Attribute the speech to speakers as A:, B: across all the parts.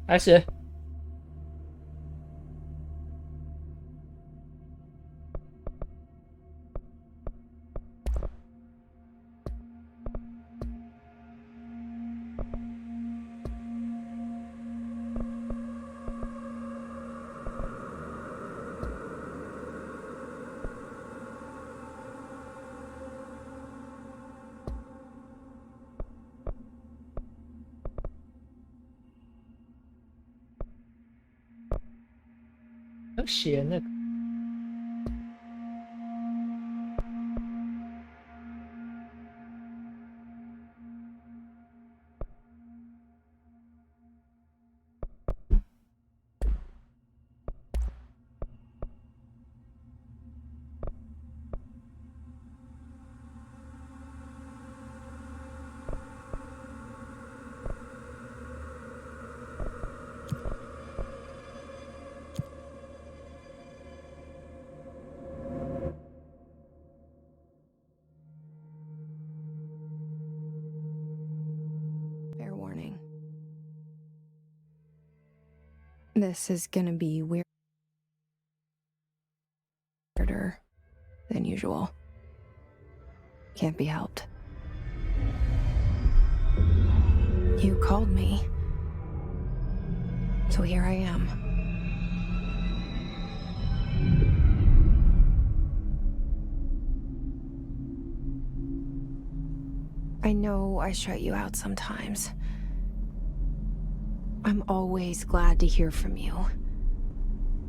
A: 开始。要写那个。
B: Fair warning. This is gonna be weirder than usual. Can't be helped. You called me. So here I am. I know I shut you out sometimes. I'm always glad to hear from you.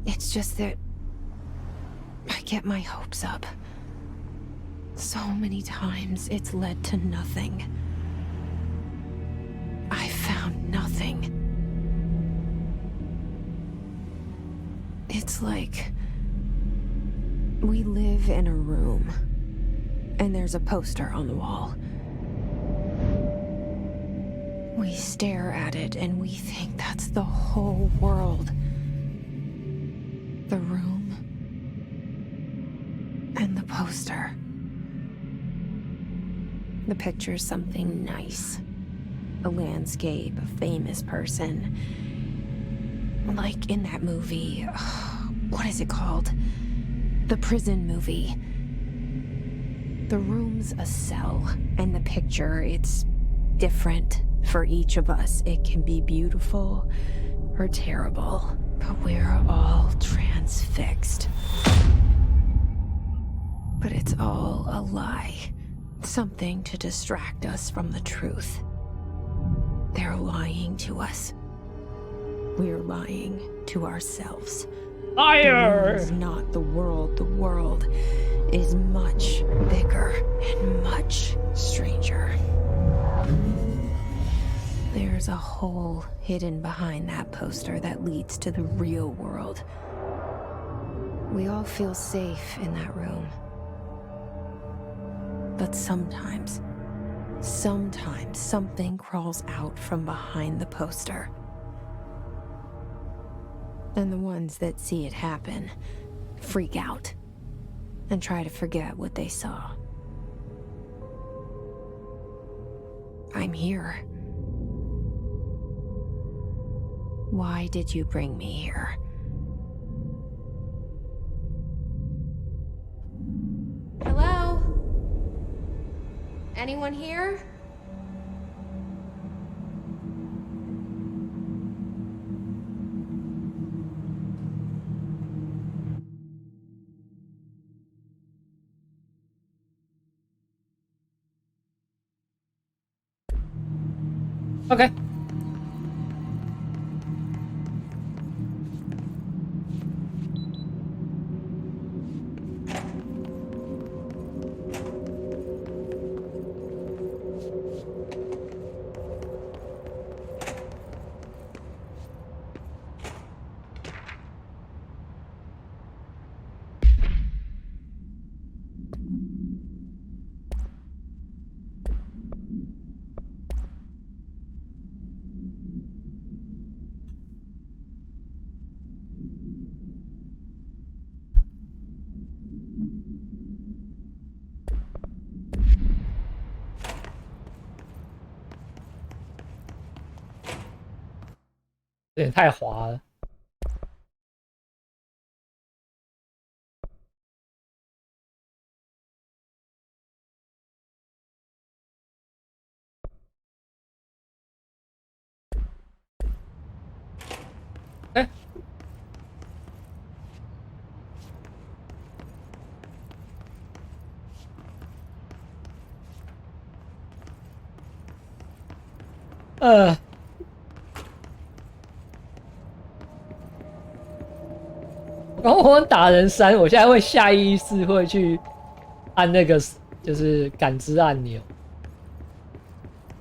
B: It's just that I get my hopes up. So many times it's led to nothing. I found nothing. It's like we live in a room, and there's a poster on the wall. We stare at it and we think that's the whole world. The room and the poster. The picture's something nice. A landscape, a famous person. Like in that movie, what is it called? The prison movie. The room's a cell, and the picture, it's different for each of us. It can be beautiful or terrible, but we're all transfixed. But it's all a lie. Something to distract us from the truth. They're lying to us. We're lying to ourselves.
A: Liar!
B: The room is not the world. The world is much bigger and much stranger. There's a hole hidden behind that poster that leads to the real world. We all feel safe in that room. But sometimes something crawls out from behind the poster. And the ones that see it happen freak out and try to forget what they saw. I'm here. Why did you bring me here? Hello? Anyone here?
A: OK。有点太滑了。哎，呃，然后我打人3，我现在会下意识会去按那个就是感知按钮。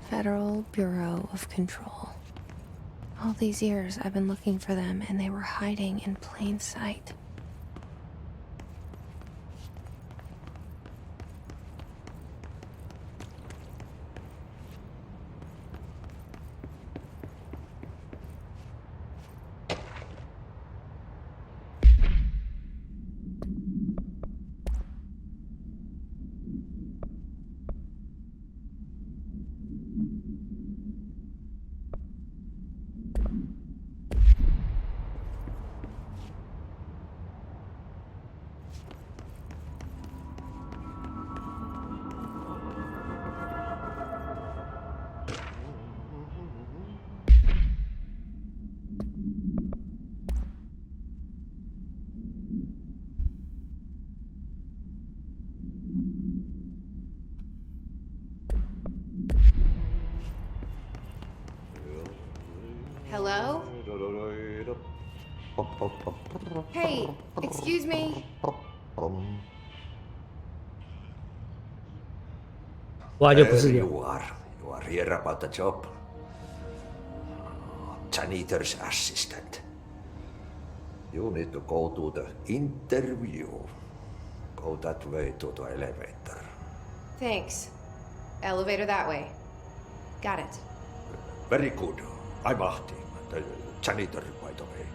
B: Federal Bureau of Control. All these years I've been looking for them and they were hiding in plain sight. Hello? Hey, excuse me.
A: 不然就不是
C: There
A: 有。
C: you are. You are here about the job. Janitor's assistant. You need to go to the interview. Go that way to the elevator.
B: Thanks. Elevator that way. Got it.
C: Very good. I'm Ahti, the janitor, by the way.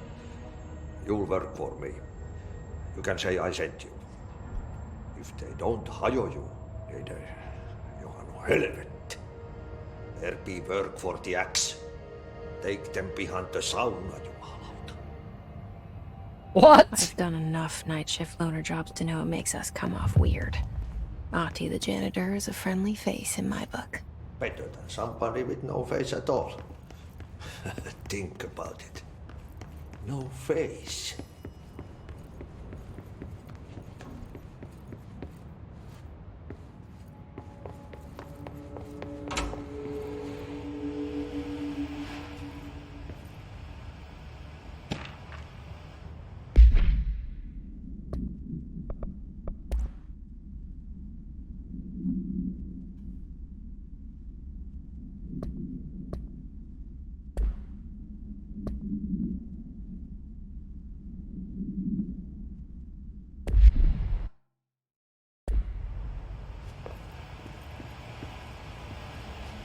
C: You'll work for me. You can say I sent you. If they don't hire you, then you are no helvet. There be work for the axe. Take them behind the sauna, jumalauta.
A: What?
B: I've done enough night shift loner jobs to know it makes us come off weird. Ahti the janitor is a friendly face in my book.
C: Better than somebody with no face at all. Think about it. No face.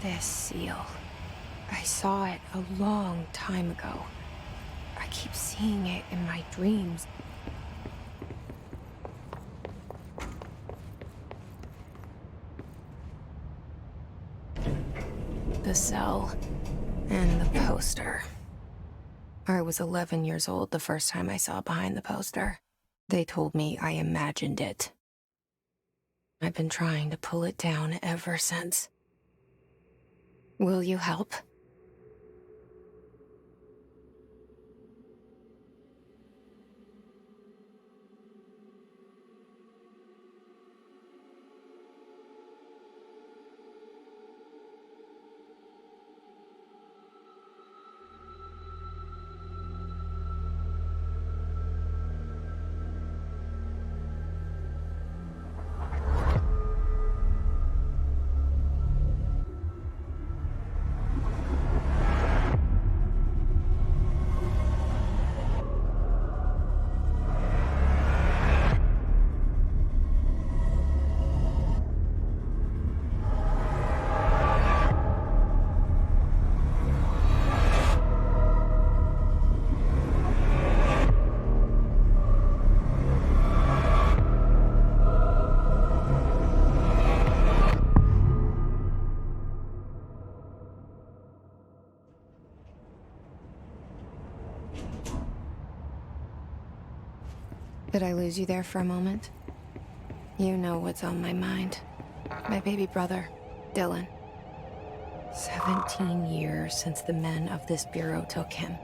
B: This seal. I saw it a long time ago. I keep seeing it in my dreams. The cell and the poster. I was 11 years old the first time I saw behind the poster. They told me I imagined it. I've been trying to pull it down ever since. Will you help? Did I lose you there for a moment? You know what's on my mind. My baby brother, Dylan. 17 years since the men of this bureau took him.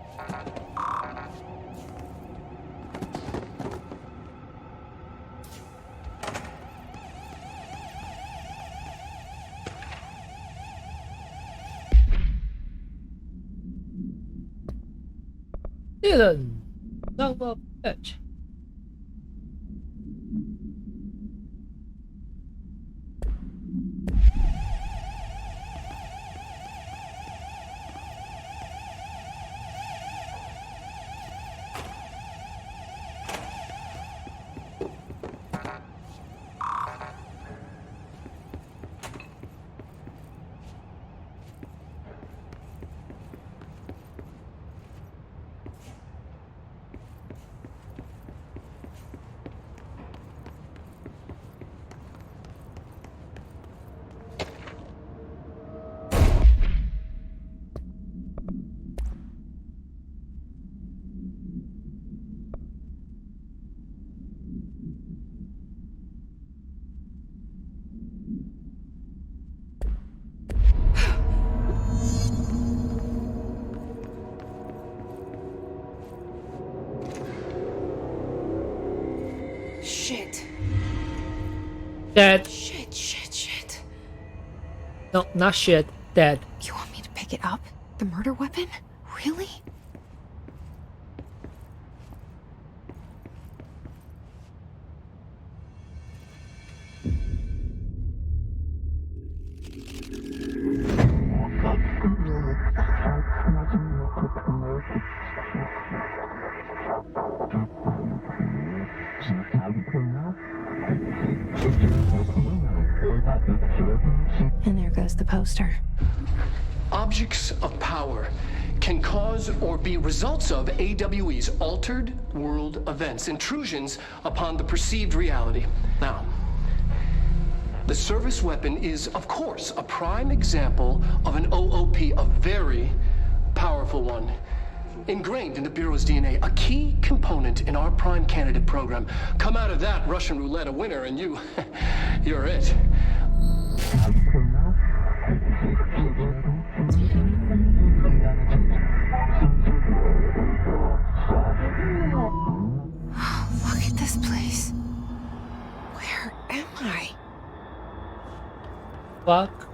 A: Dylan, son of a bitch.
B: Shit.
A: Dead.
B: Shit.
A: No, not shit. Dead.
B: You want me to pick it up? The murder weapon? Really? And there goes the poster.
D: Objects of power can cause or be results of AWE's altered world events, intrusions upon the perceived reality. Now, the service weapon is, of course, a prime example of an OOP, a very powerful one. Ingrained in the Bureau's DNA, a key component in our prime candidate program. Come out of that Russian roulette a winner and you're it.
B: Look at this place. Where am I?
A: Fuck.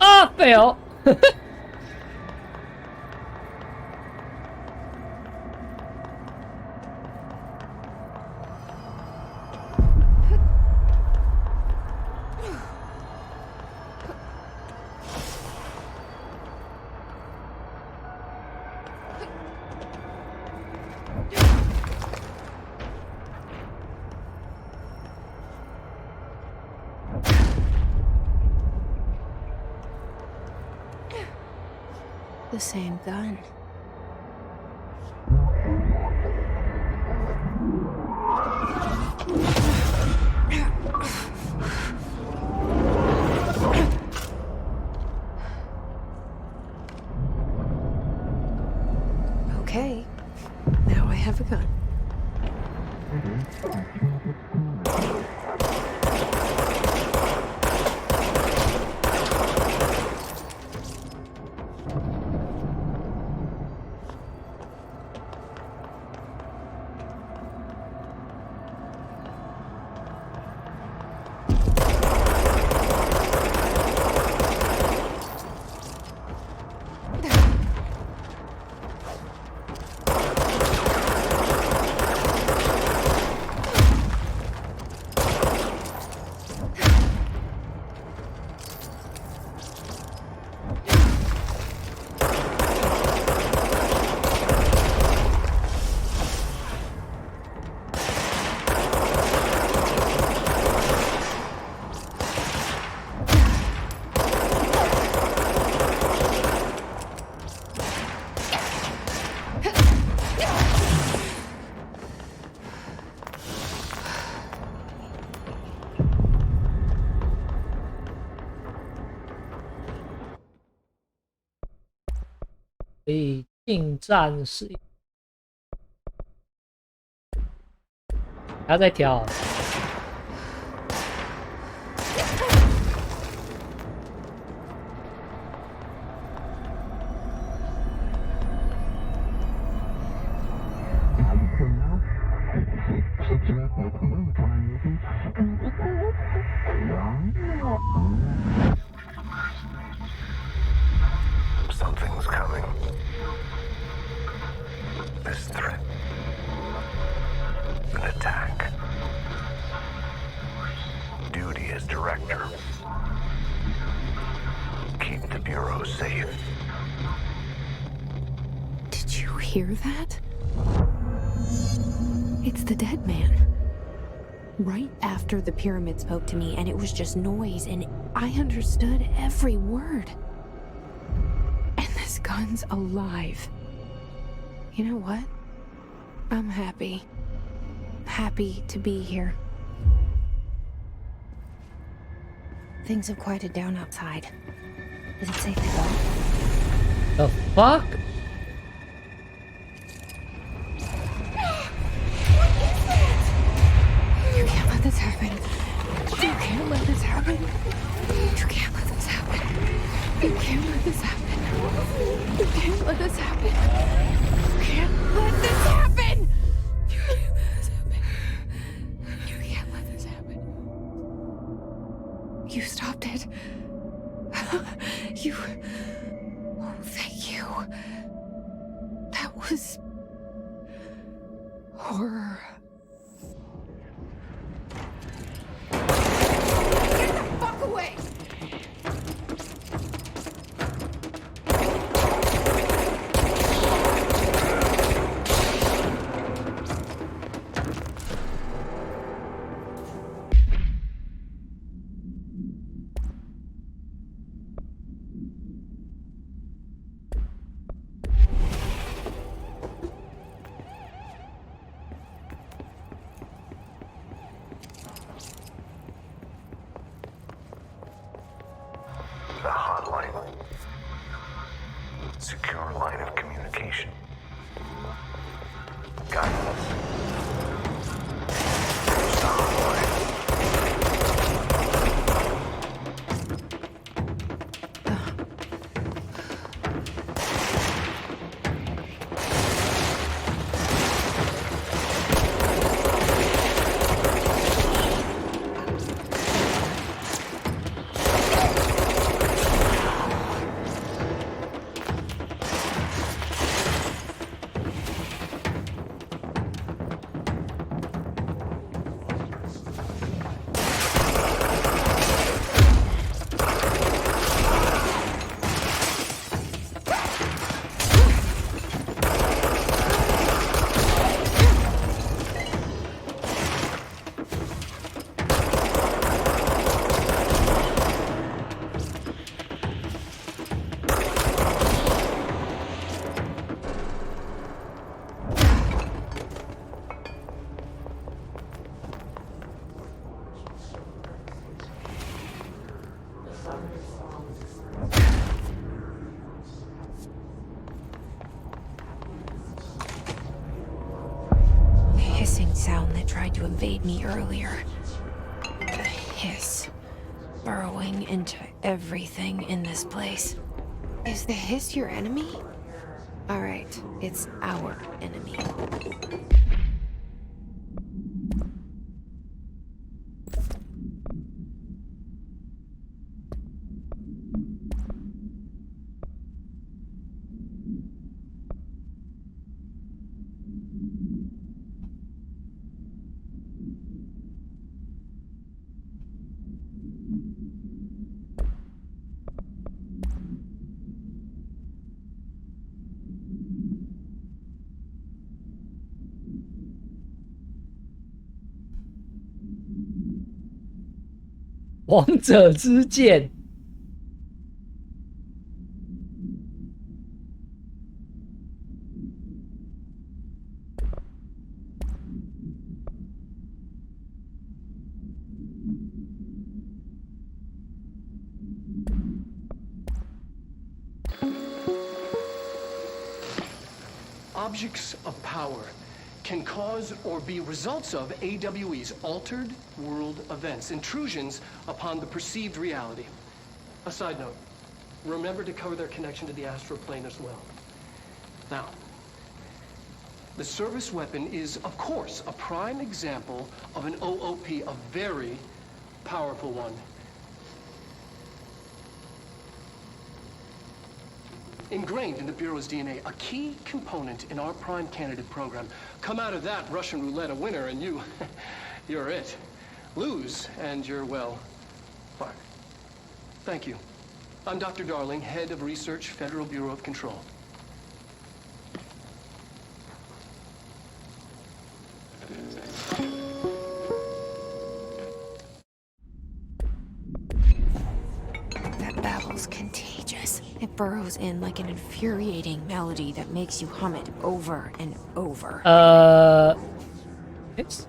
A: Ah, fail.
B: The same gun. Okay, now I have a gun.
A: 可以近战是，还要再调。
E: Something's coming. This threat. An attack. Duty as director. Keep the Bureau safe.
B: Did you hear that? It's the dead man. Right after the pyramid spoke to me, and it was just noise, and I understood every word. And this gun's alive. You know what? I'm happy. Happy to be here. Things have quieted down outside. Is it safe to go?
A: The fuck?
B: You can't let this happen. You can't let this happen. You can't let this happen. You can't let this happen. You can't let this happen. You can't let this happen. You can't let this happen. You can't let this happen. You stopped it. You... Oh, thank you. That was... horror. Get the fuck away!
E: The hotline. Secure line of communication. Guidance. Use the hotline.
B: Hissing sound that tried to invade me earlier. The hiss. Burrowing into everything in this place. Is the hiss your enemy? Alright, it's our enemy.
A: 王者之剑。
D: objects of power can cause or be results of AWE's altered world events, intrusions upon the perceived reality. A side note, remember to cover their connection to the astral plane as well. Now, the service weapon is, of course, a prime example of an OOP, a very powerful one. Ingrained in the Bureau's DNA, a key component in our prime candidate program. Come out of that Russian roulette a winner and you're it. Lose and you're, well, fired. Thank you. I'm Dr. Darling, Head of Research, Federal Bureau of Control.
B: That babble's contagious. It burrows in like an infuriating melody that makes you hum it over and over.
A: It's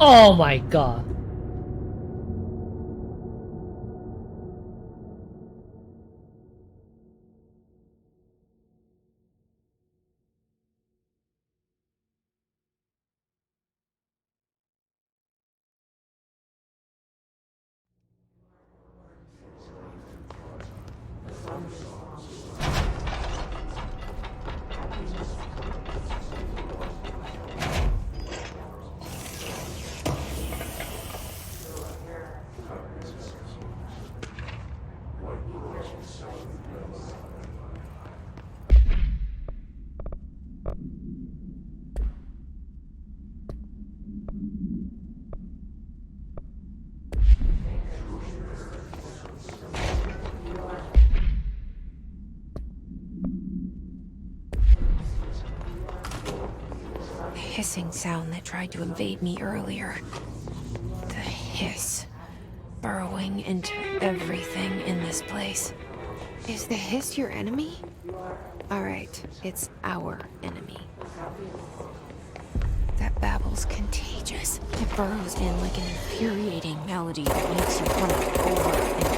A: oh my god.
B: Hissing sound that tried to invade me earlier. The hiss. Burrowing into everything in this place. Is the hiss your enemy? Alright, it's our enemy. That babble's contagious. It burrows in like an infuriating melody that makes you hum it over and over.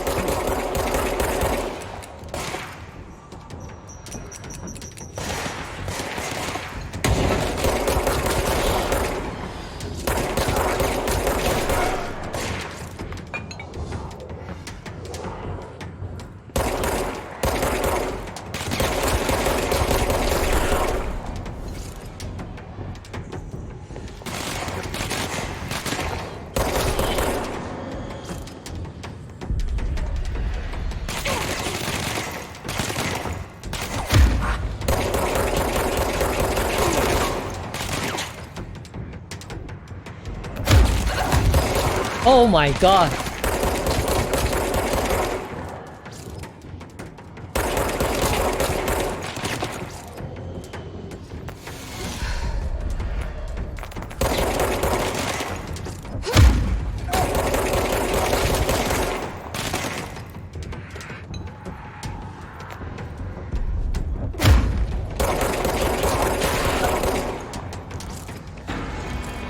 B: Oh my god.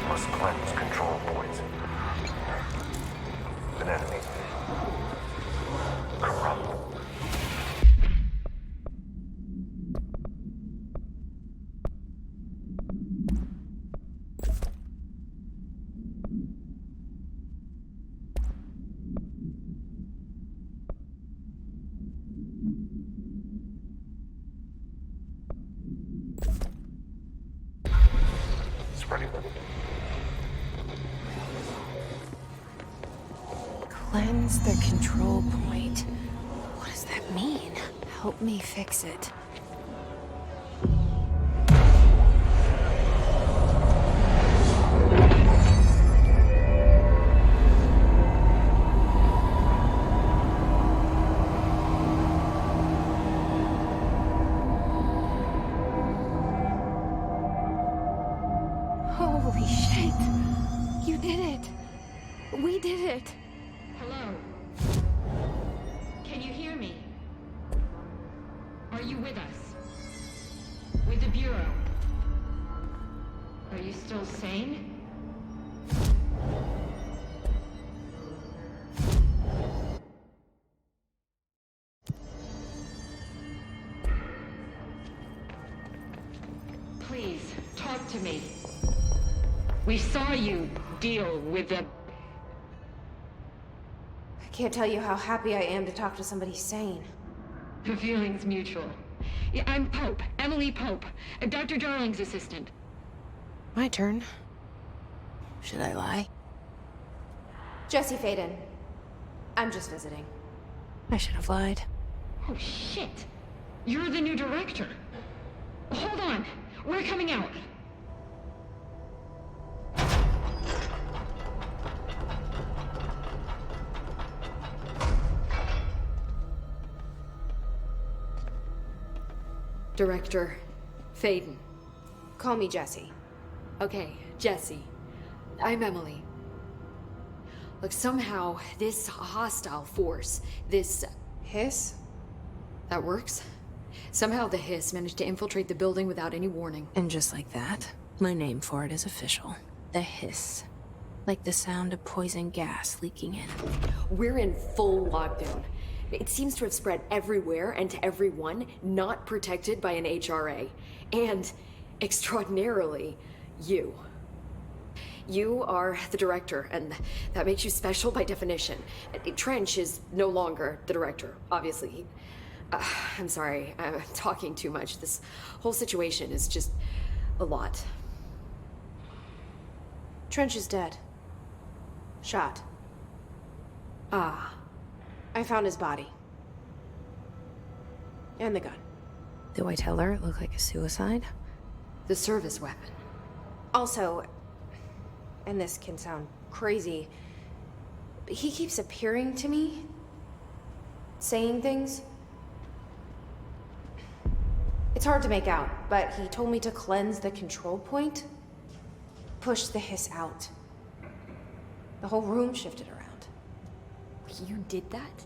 E: must cleanse control points. An enemy. Corrupt. Spreading.
B: Cleanse the control point. What does that mean? Help me fix it. Holy shit! You did it! We did it!
F: Hello? Can you hear me? Are you with us? With the Bureau? Are you still sane? Please, talk to me. We saw you deal with the...
B: I can't tell you how happy I am to talk to somebody sane.
F: The feeling's mutual. Yeah, I'm Pope, Emily Pope, Dr. Darling's assistant.
B: My turn. Should I lie? Jesse Faden. I'm just visiting. I should have lied.
F: Oh, shit. You're the new director. Hold on. We're coming out.
G: Director Faden.
B: Call me Jesse.
G: Okay, Jesse. I'm Emily. Look, somehow this hostile force, this...
B: Hiss?
G: that works? Somehow the Hiss managed to infiltrate the building without any warning.
B: And just like that, my name for it is official. The Hiss. Like the sound of poison gas leaking in.
G: We're in full lockdown. It seems to have spread everywhere and to everyone not protected by an HRA. And, extraordinarily, you. You are the director, and that makes you special by definition. Trench is no longer the director, obviously. I'm sorry, I'm talking too much. This whole situation is just a lot.
B: Trench is dead. Shot.
G: Ah.
B: I found his body. And the gun. Do I tell her it looked like a suicide?
G: The service weapon.
B: Also, and this can sound crazy, but he keeps appearing to me, saying things. It's hard to make out, but he told me to cleanse the control point, push the Hiss out. The whole room shifted around.
G: You did that?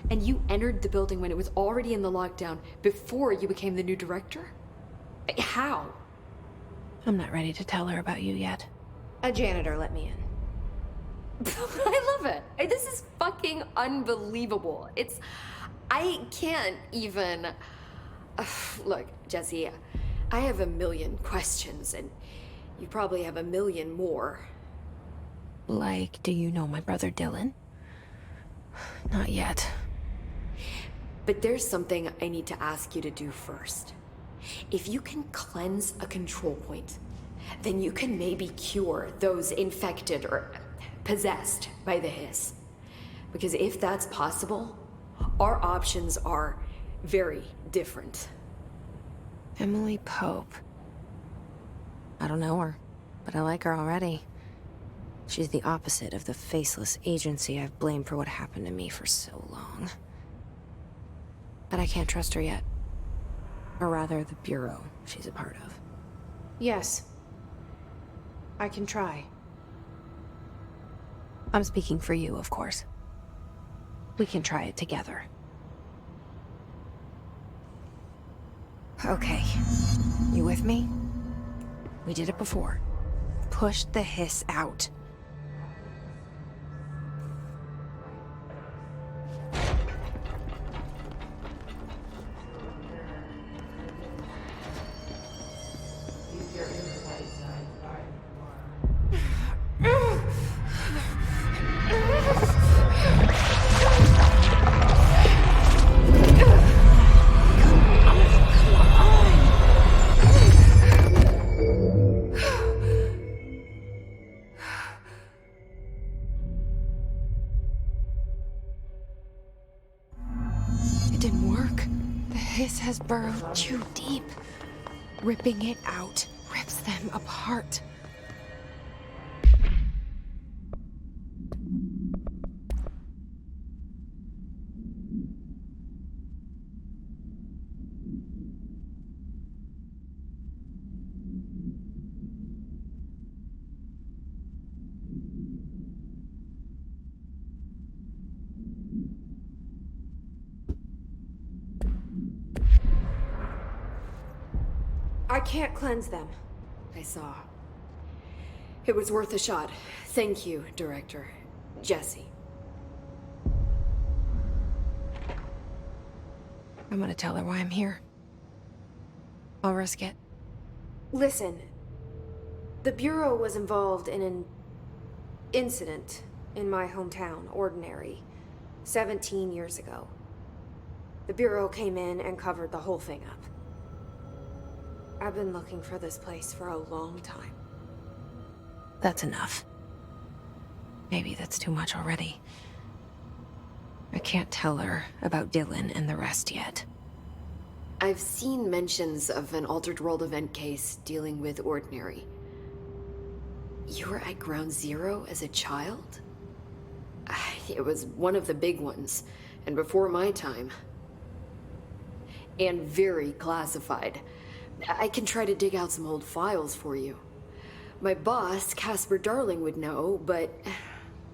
G: And you entered the building when it was already in the lockdown before you became the new director? How?
B: I'm not ready to tell her about you yet. A janitor let me in.
G: I love it. This is fucking unbelievable. I can't even... Look, Jesse, I have a million questions, and you probably have a million more.
B: Like, do you know my brother Dylan? Not yet.
G: But there's something I need to ask you to do first. If you can cleanse a control point, then you can maybe cure those infected or possessed by the Hiss. Because if that's possible, our options are very different.
B: Emily Pope. I don't know her, but I like her already. She's the opposite of the faceless agency I've blamed for what happened to me for so long. But I can't trust her yet. Or rather, the Bureau she's a part of. Yes. I can try. I'm speaking for you, of course. We can try it together. Okay. You with me? We did it before. pushed the hiss out. It didn't work. The hiss has burrowed too deep. Ripping it out rips them apart. I can't cleanse them.
G: I saw. It was worth a shot. Thank you, Director. Jesse.
B: I'm gonna tell her why I'm here. I'll risk it.
H: Listen, the Bureau was involved in an incident in my hometown, Ordinary, 17 years ago. The Bureau came in and covered the whole thing up. I've been looking for this place for a long time.
B: That's enough. Maybe that's too much already. I can't tell her about Dylan and the rest yet.
G: I've seen mentions of an Altered World event case dealing with Ordinary. You were at Ground Zero as a child? It was one of the big ones, and before my time. And very classified. I can try to dig out some old files for you. My boss, Casper Darling, would know, but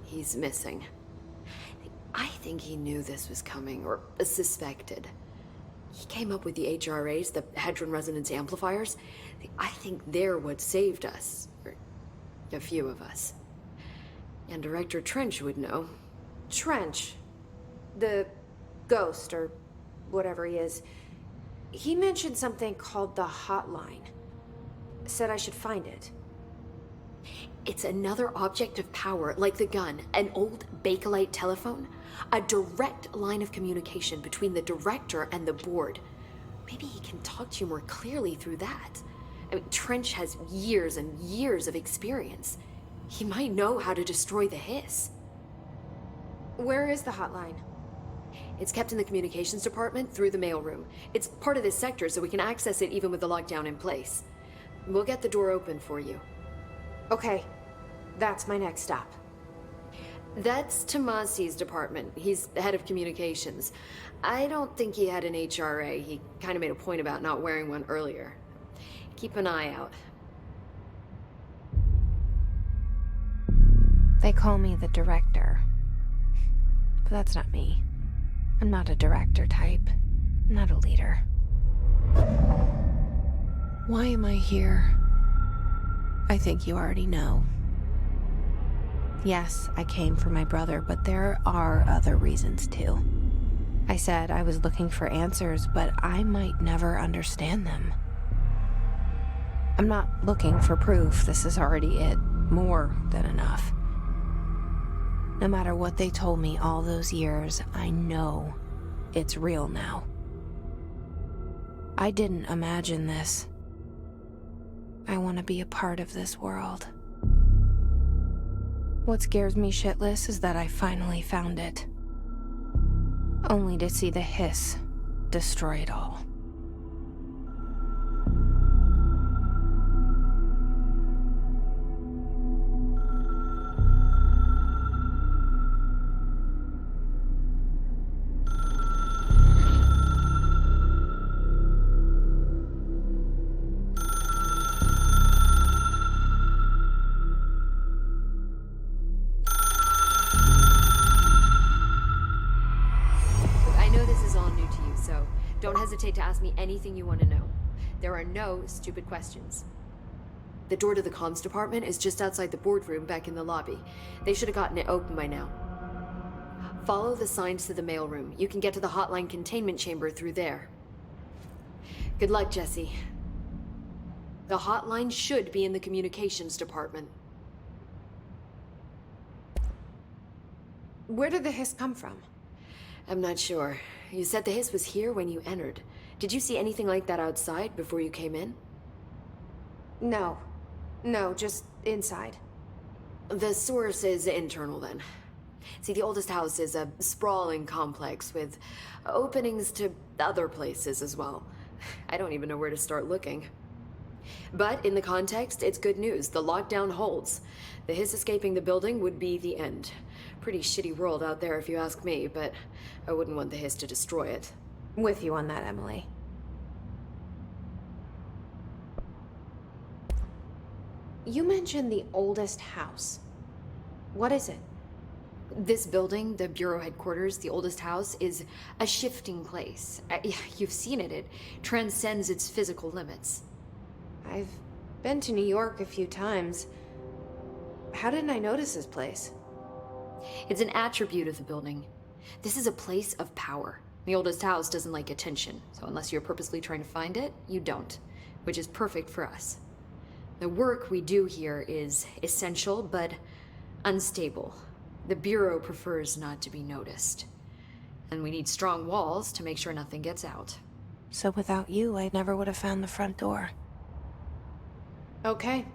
G: he's missing. I think he knew this was coming, or suspected. He came up with the HRAs, the Hadron Resonance Amplifiers. I think they're what saved us. Or a few of us. And Director Trench would know.
H: Trench, the ghost, or whatever he is, he mentioned something called the Hotline. Said I should find it.
G: It's another object of power, like the gun, an old Bakelite telephone. A direct line of communication between the director and the board. Maybe he can talk to you more clearly through that. I mean, Trench has years and years of experience. He might know how to destroy the hiss.
H: Where is the hotline?
G: It's kept in the communications department through the mailroom. It's part of this sector, so we can access it even with the lockdown in place. We'll get the door open for you.
H: Okay, that's my next stop.
G: That's Tomasi's department. He's the head of communications. I don't think he had an HRA. He kind of made a point about not wearing one earlier. Keep an eye out.
B: They call me the director. But that's not me. I'm not a director type. I'm not a leader. Why am I here? I think you already know. Yes, I came for my brother, but there are other reasons too. I said I was looking for answers, but I might never understand them. I'm not looking for proof. This is already it. More than enough. No matter what they told me all those years, I know it's real now. I didn't imagine this. I want to be a part of this world. What scares me shitless is that I finally found it. Only to see the hiss destroy it all.
G: Don't hesitate to ask me anything you want to know. There are no stupid questions. The door to the comms department is just outside the boardroom back in the lobby. They should have gotten it open by now. Follow the signs to the mailroom. You can get to the hotline containment chamber through there. Good luck, Jesse. The hotline should be in the communications department.
H: Where did the hiss come from?
G: I'm not sure. You said the hiss was here when you entered. Did you see anything like that outside before you came in?
H: No. No, just inside.
G: The source is internal then. See, the oldest house is a sprawling complex with openings to other places as well. I don't even know where to start looking. But in the context, it's good news. The lockdown holds. The hiss escaping the building would be the end. Pretty shitty world out there if you ask me, but I wouldn't want the hiss to destroy it.
H: With you on that, Emily. You mentioned the oldest house. What is it?
G: This building, the Bureau headquarters, the oldest house, is a shifting place. You've seen it. It transcends its physical limits.
H: I've been to New York a few times. How didn't I notice this place?
G: It's an attribute of the building. This is a place of power. The oldest house doesn't like attention, so unless you're purposely trying to find it, you don't, which is perfect for us. The work we do here is essential, but unstable. The Bureau prefers not to be noticed. And we need strong walls to make sure nothing gets out.
B: So without you, I never would have found the front door.
H: Okay.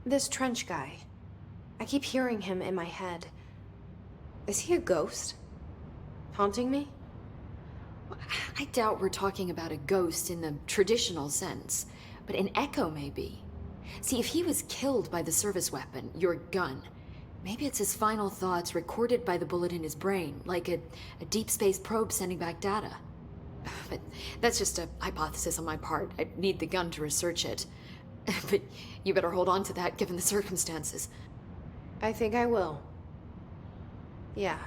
H: This Trench guy. I keep hearing him in my head. Is he a ghost? Haunting me?
G: I doubt we're talking about a ghost in the traditional sense, but an echo maybe. See, if he was killed by the service weapon, your gun, maybe it's his final thoughts recorded by the bullet in his brain, like a deep space probe sending back data. But that's just a hypothesis on my part. I need the gun to research it. But you better hold on to that given the circumstances.
H: I think I will. Yeah.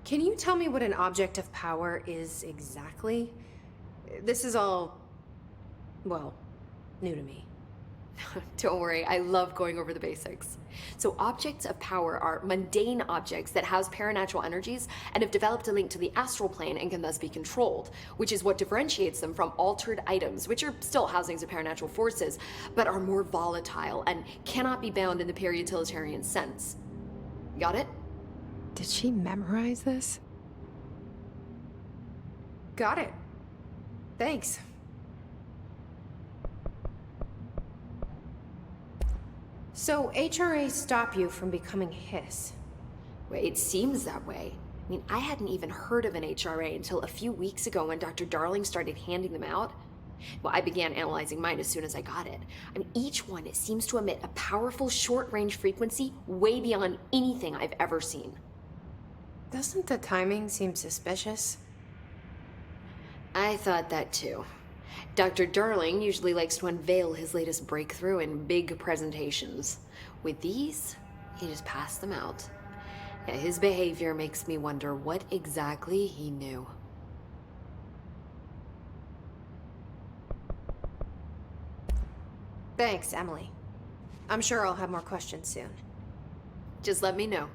H: Can you tell me what an object of power is exactly? This is all, well, new to me.
G: Don't worry, I love going over the basics. So objects of power are mundane objects that house paranatural energies and have developed a link to the astral plane and can thus be controlled, which is what differentiates them from altered items, which are still housings of paranatural forces, but are more volatile and cannot be bound in the peri-utilitarian sense. Got it?
B: Did she memorize this?
H: Got it. Thanks. So, HRA stop you from becoming Hiss?
G: Well, it seems that way. I mean, I hadn't even heard of an HRA until a few weeks ago when Dr. Darling started handing them out. Well, I began analyzing mine as soon as I got it. I mean, each one, it seems to emit a powerful short-range frequency way beyond anything I've ever seen.
H: Doesn't the timing seem suspicious?
G: I thought that too. Dr. Darling usually likes to unveil his latest breakthrough in big presentations. With these, he just passed them out. Yeah, his behavior makes me wonder what exactly he knew.
H: Thanks, Emily. I'm sure I'll have more questions soon.
G: Just let me know.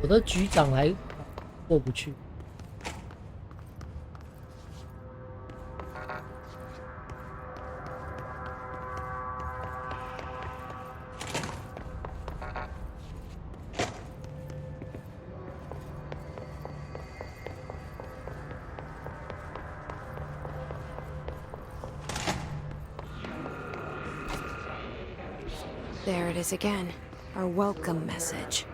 A: 我的局长还过不去。
B: There it is again. Our welcome message.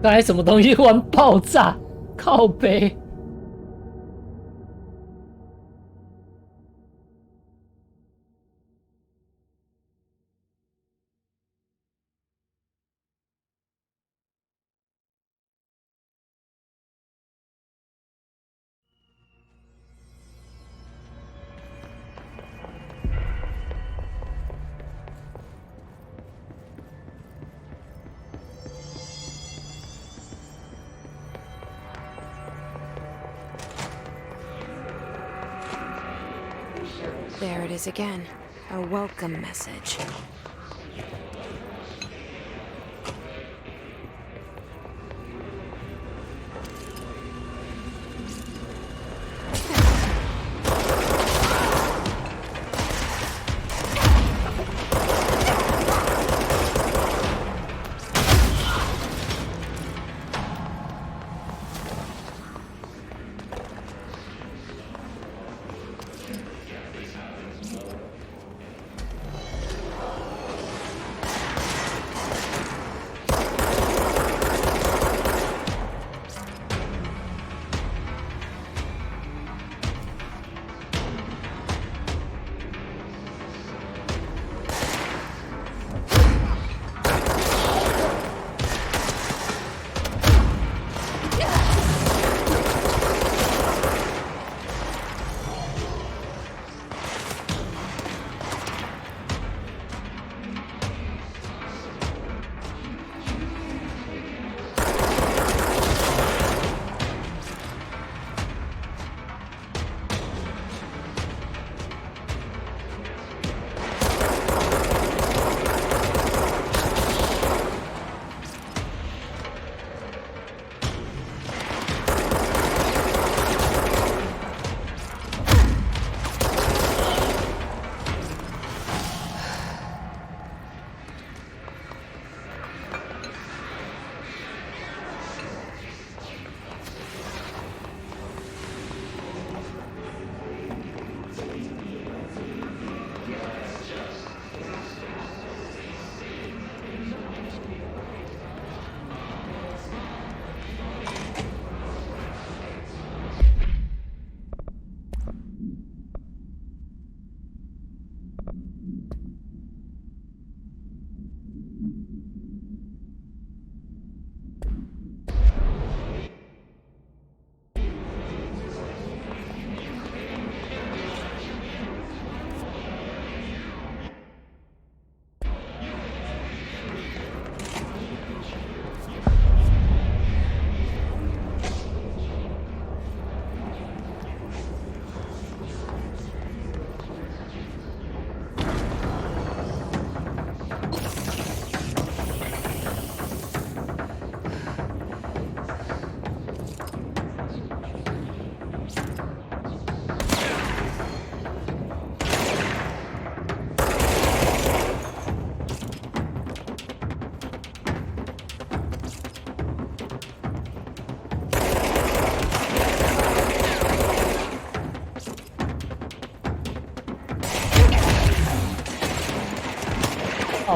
A: 刚才什么东西忽然爆炸？靠北！There
B: it is again. Our welcome message.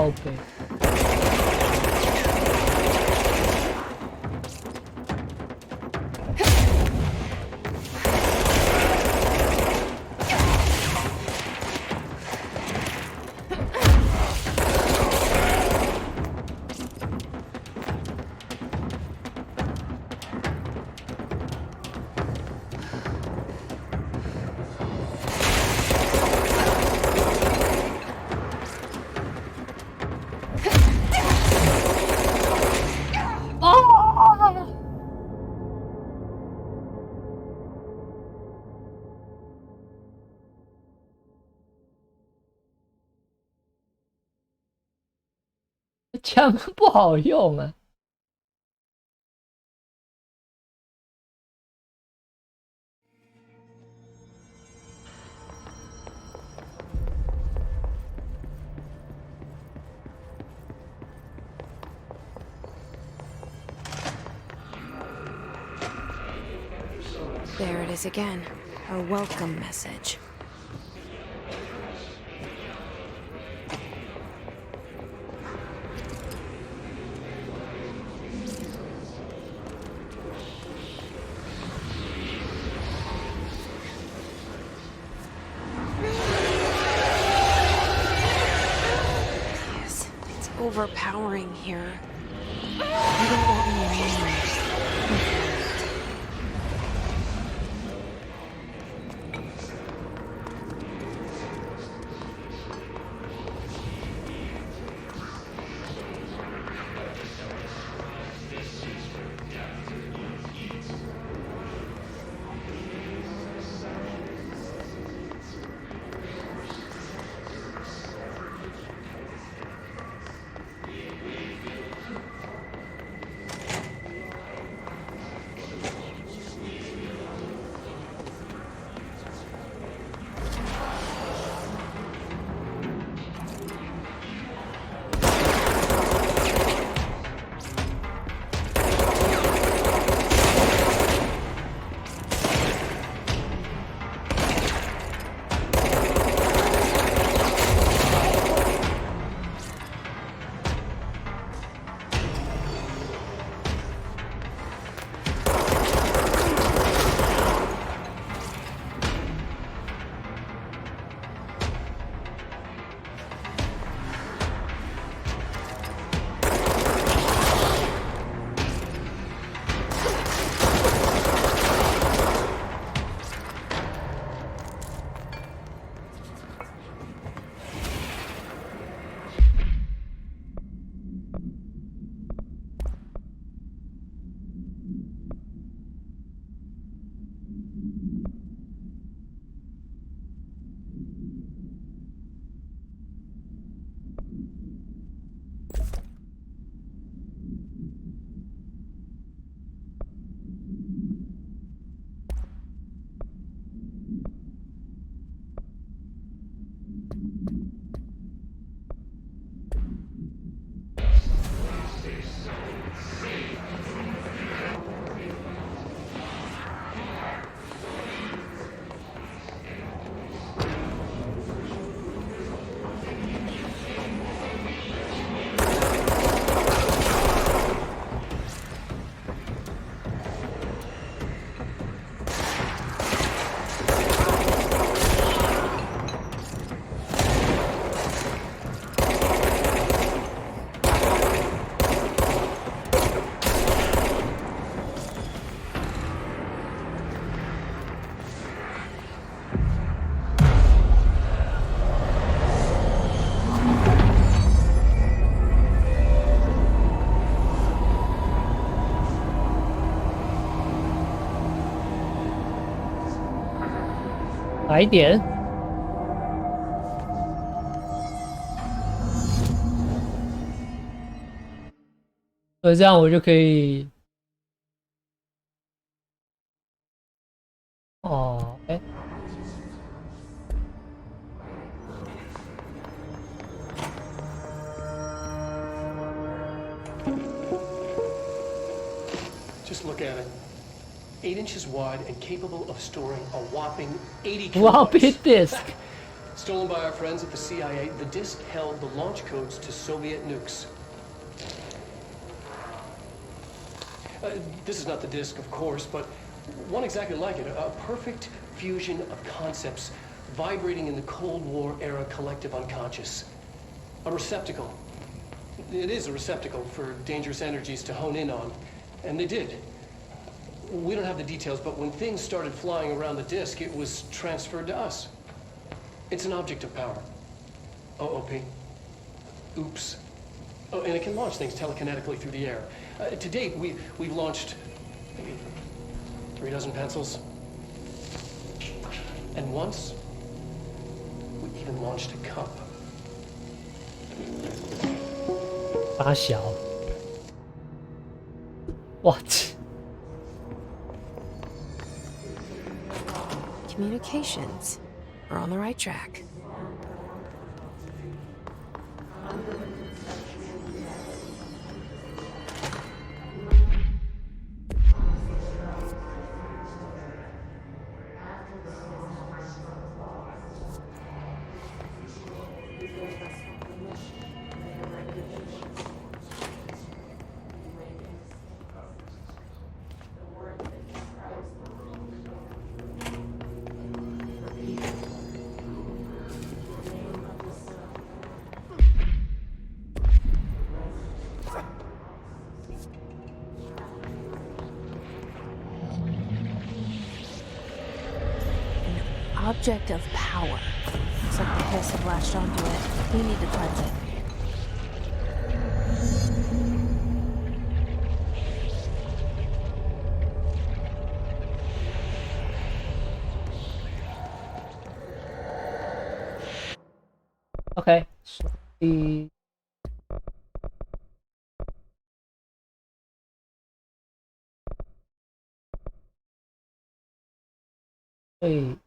A: 靠北。枪不好用啊。
B: There it is again. A welcome message. Yes, it's overpowering here. You don't want me alone.
A: 哪一点？所以这样我就可以。哦，哎。
D: Just look at it. 8 inches wide and capable of storing a whopping 80
A: Floppy
D: kilobytes.
A: disk.
D: Stolen by our friends at the CIA, the disk held the launch codes to Soviet nukes. This is not the disk, of course, but one exactly like it. A perfect fusion of concepts vibrating in the Cold War era collective unconscious. A receptacle. It is a receptacle for dangerous energies to hone in on. And they did. We don't have the details, but when things started flying around the disk, it was transferred to us. It's an object of power. OOP. Oops. Oh, and it can launch things telekinetically through the air. To date, we've launched maybe 3 dozen pencils. And once, we even launched a cup.
A: 八小 What?
B: Communications. We're on the right track. Object of power. Looks like the Hiss have latched onto it. We need to cleanse it.
A: Okay. 所以对。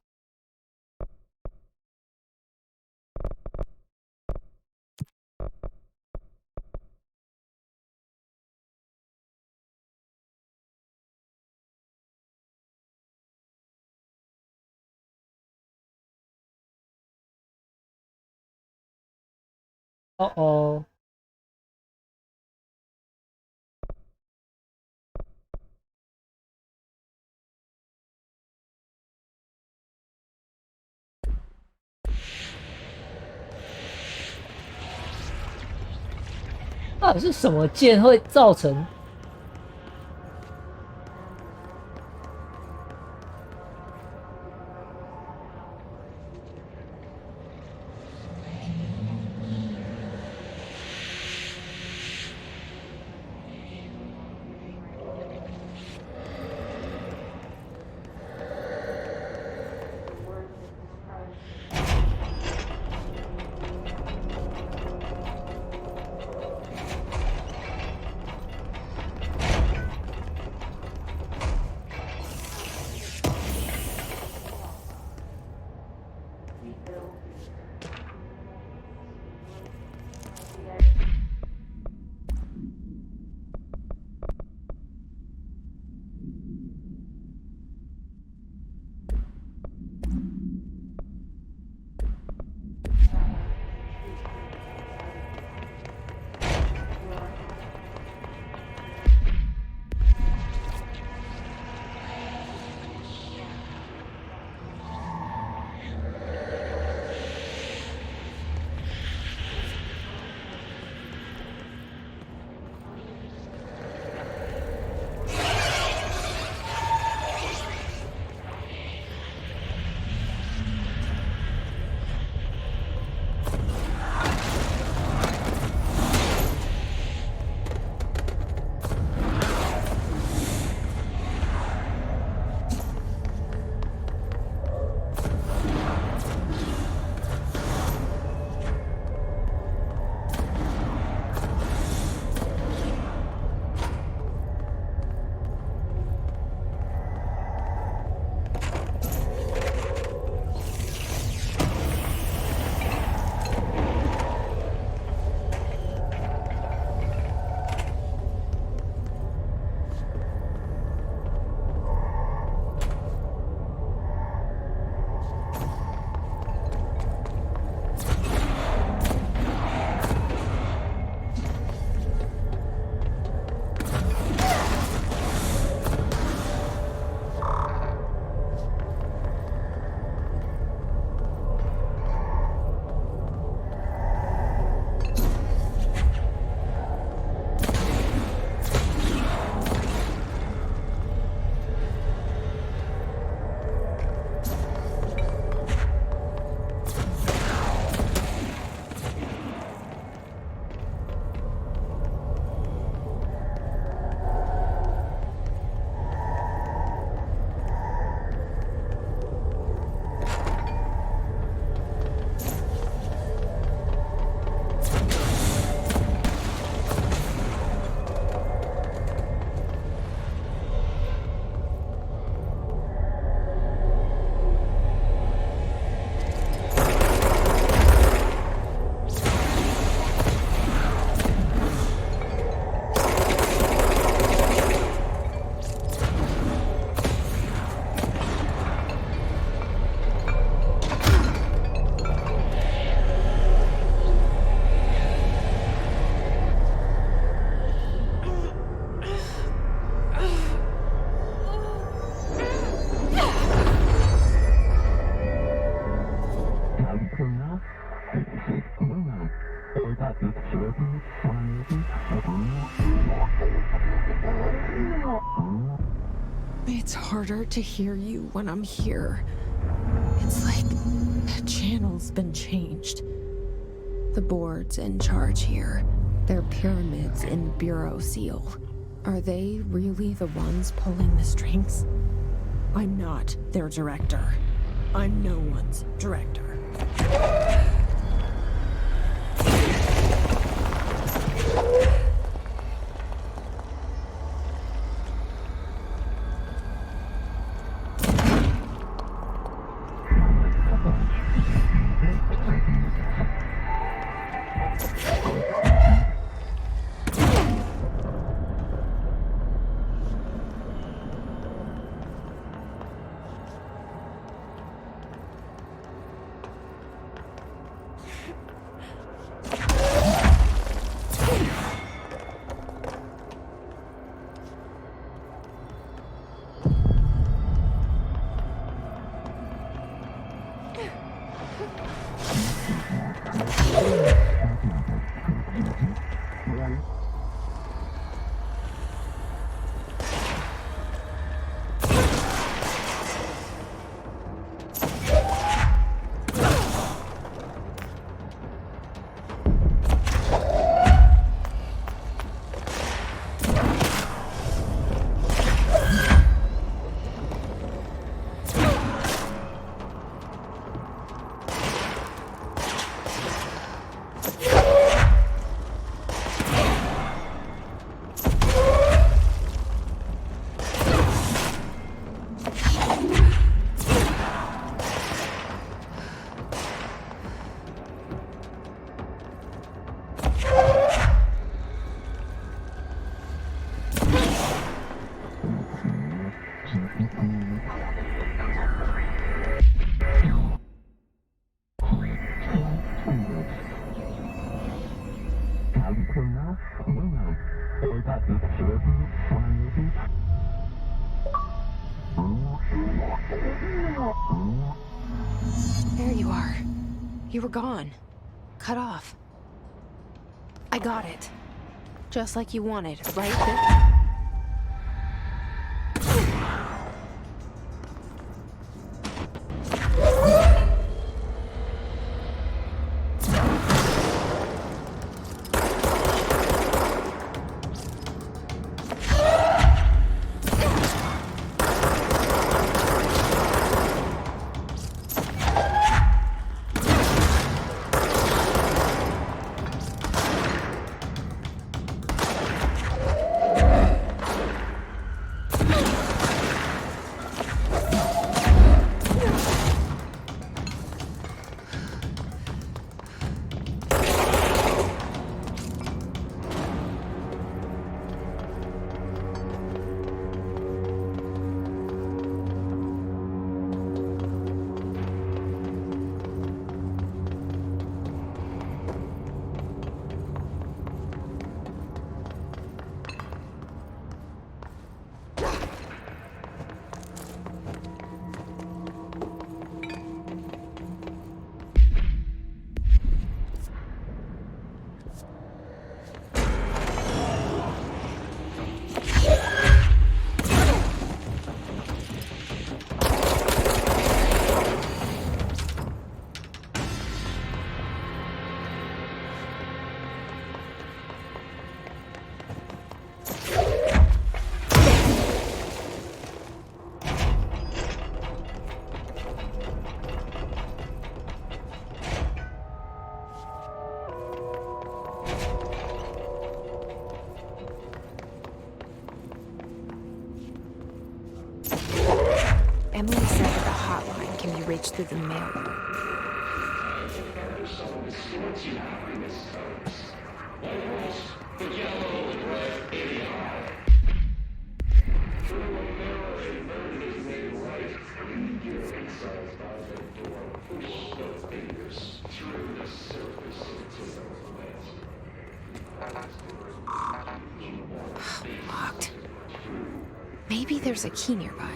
A: 哦哦。到底是什么键会造成？
B: harder to hear you when I'm here. It's like the channel's been changed. The board's in charge here. They're pyramids in Bureau Seal. Are they really the ones pulling the strings? I'm not their director. I'm no one's director. There you are. You were gone. Cut off. I got it. Just like you wanted, right? Emily said that the hotline can be reached through the mail room. Locked. Maybe there's a key nearby.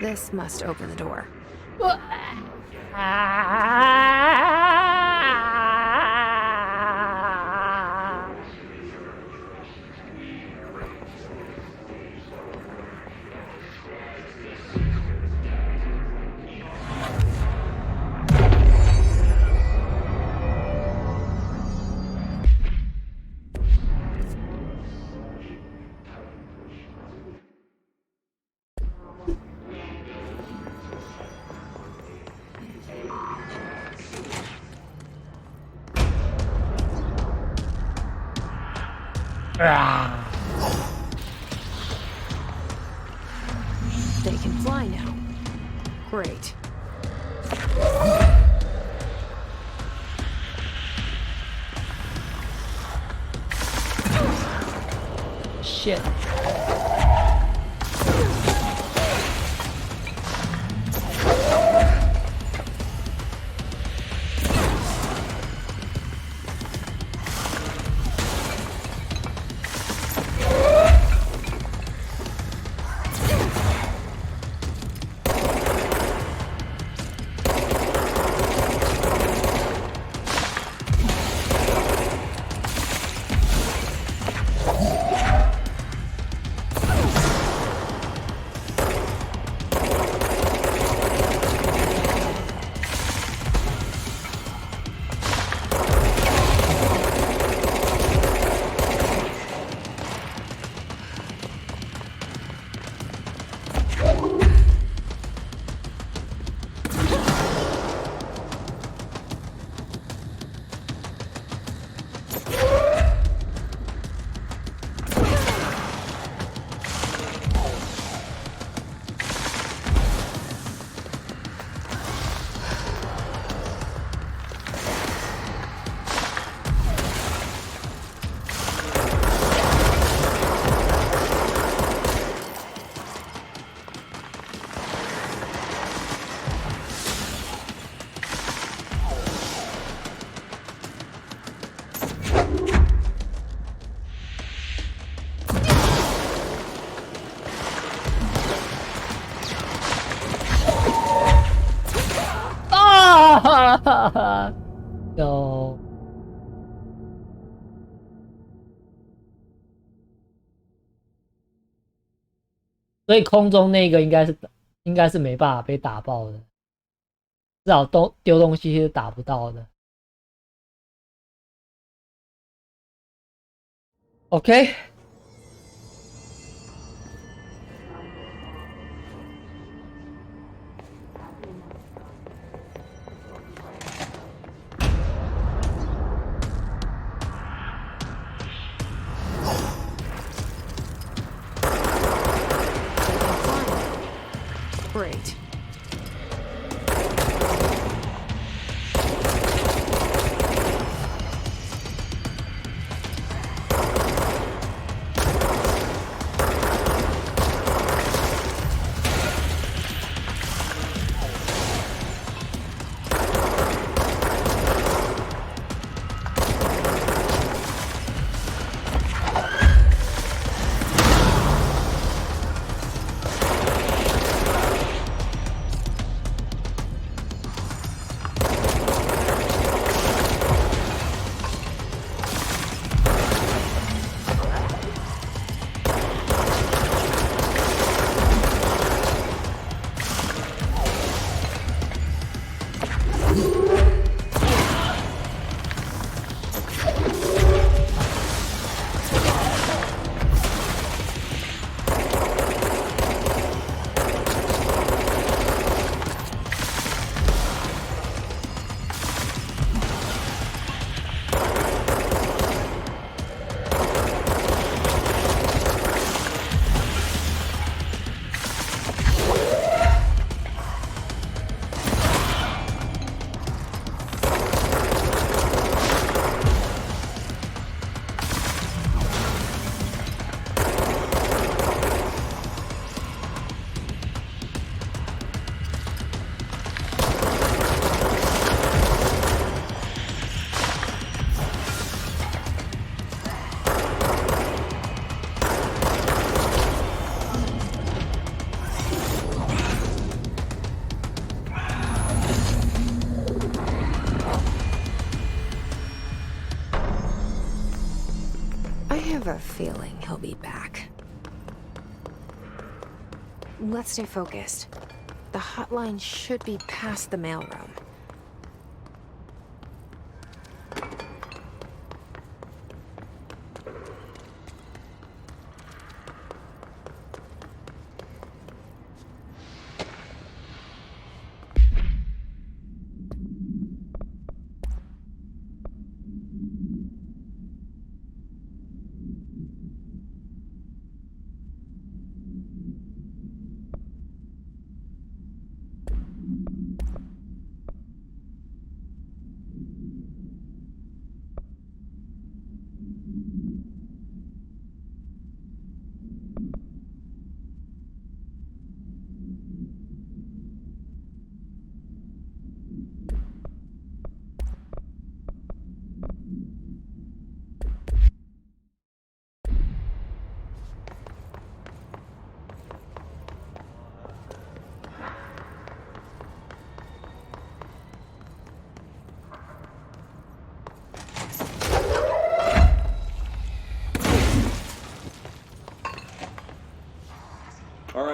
B: This must open the door.
A: 啊！
B: They can fly now. Great.
A: Shit.哈哈哈！有，所以空中那个应该是没办法被打爆的，至少都丢东西是打不到的。OK。
B: Great. I have a feeling he'll be back.
H: Let's stay focused. The hotline should be past the mailroom.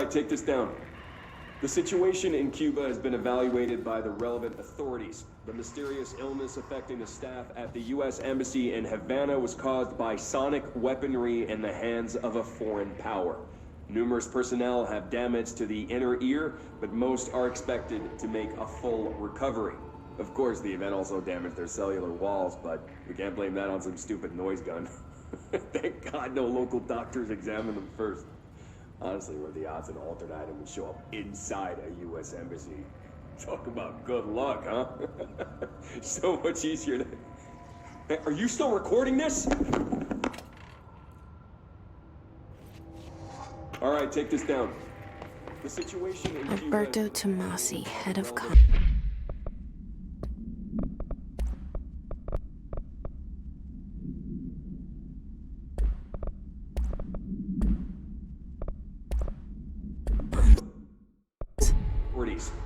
I: right, take this down. The situation in Cuba has been evaluated by the relevant authorities. The mysterious illness affecting the staff at the U.S. Embassy in Havana was caused by sonic weaponry in the hands of a foreign power. Numerous personnel have damage to the inner ear, but most are expected to make a full recovery. Of course, the event also damaged their cellular walls, but we can't blame that on some stupid noise gun. Thank God no local doctors examined them first. Honestly, what are the odds an altered item would show up inside a U.S. embassy? Talk about good luck, huh? So much easier to... Hey, are you still recording this? All right, take this down. The situation in Cuba...
B: Alberto Tomasi, head of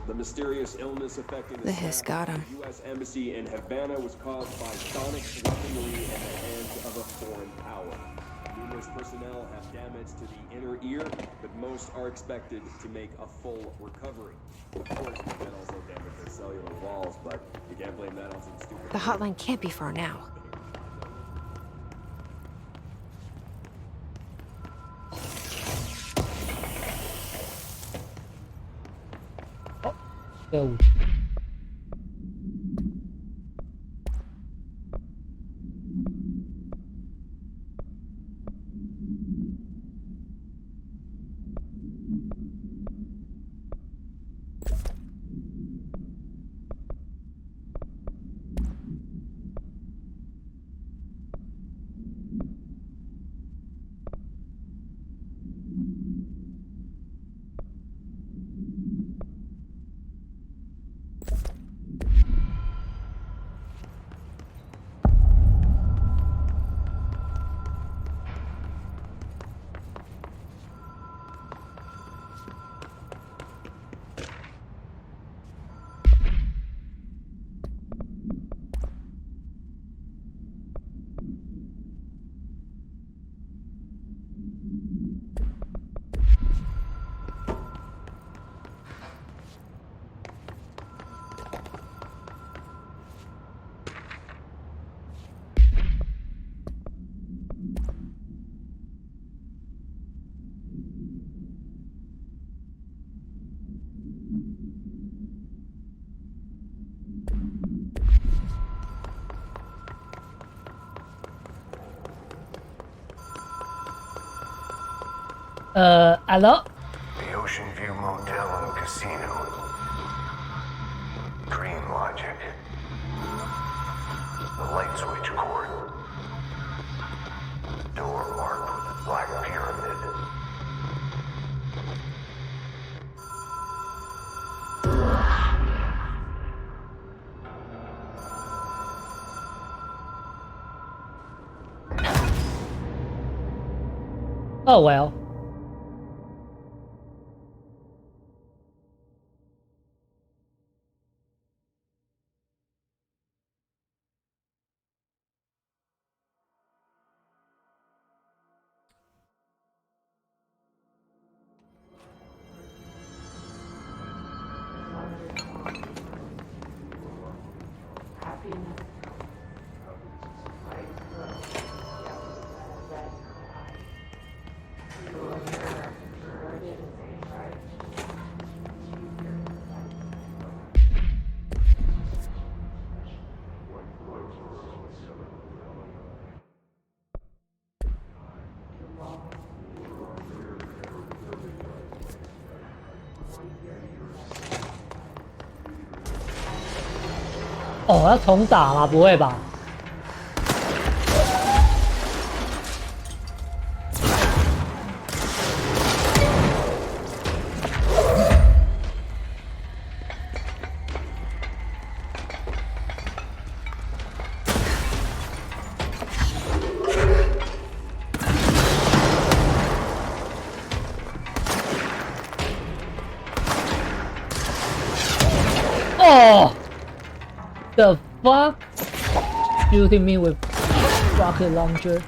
I: The mysterious illness affecting the staff
B: got
I: at
B: him.
I: the U.S. Embassy in Havana was caused by sonic weaponry in the hands of a foreign power. Numerous personnel have damage to the inner ear, but most are expected to make a full recovery. Of course, the event also damaged their cellular walls, but you can't blame that on some stupid...
B: The hotline can't be far now.
A: Go. Hello?
E: The Ocean View Motel and Casino. Dream Logic. The light switch cord. Door marked with a black pyramid.
A: Oh well.哦，要重打吗？不会吧？哦 ，the fuck? Shooting me with rocket launcher.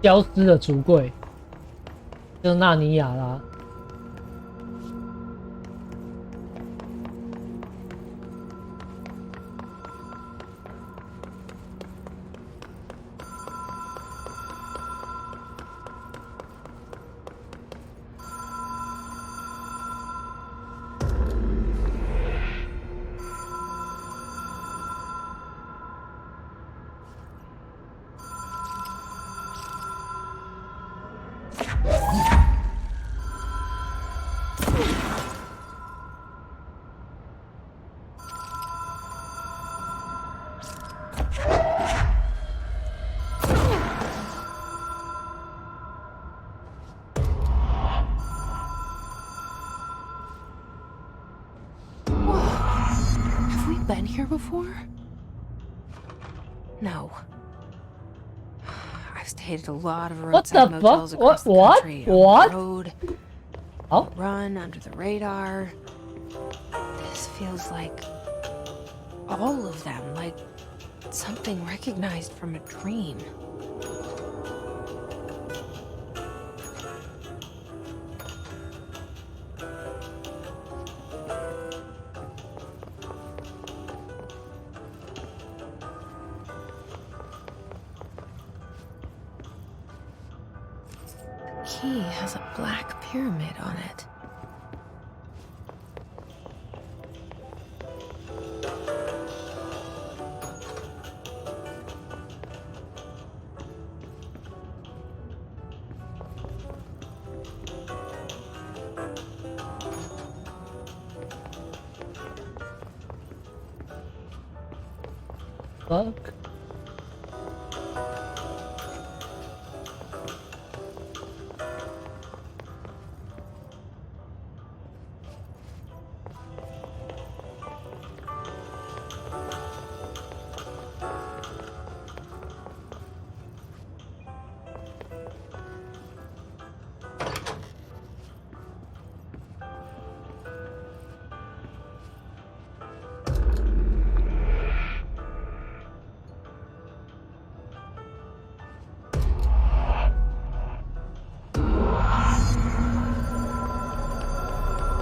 A: 消失的橱柜，就是纳尼亚啦。
B: Been here before? No. I've stayed at a lot of roadside motels across the country. On the road.
A: Oh.
B: Run under the radar. This feels like all of them, like something recognized from a dream. Key has a black pyramid on it.
A: Fuck.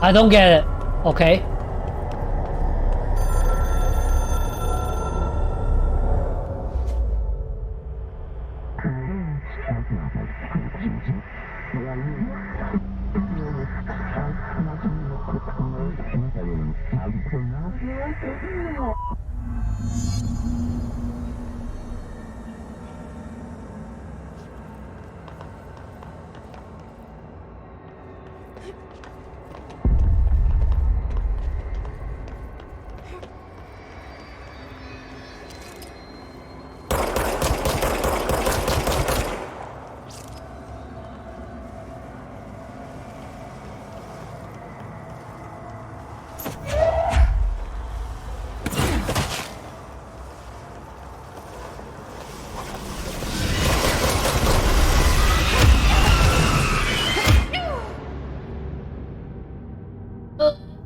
A: I don't get it. Okay.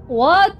A: What?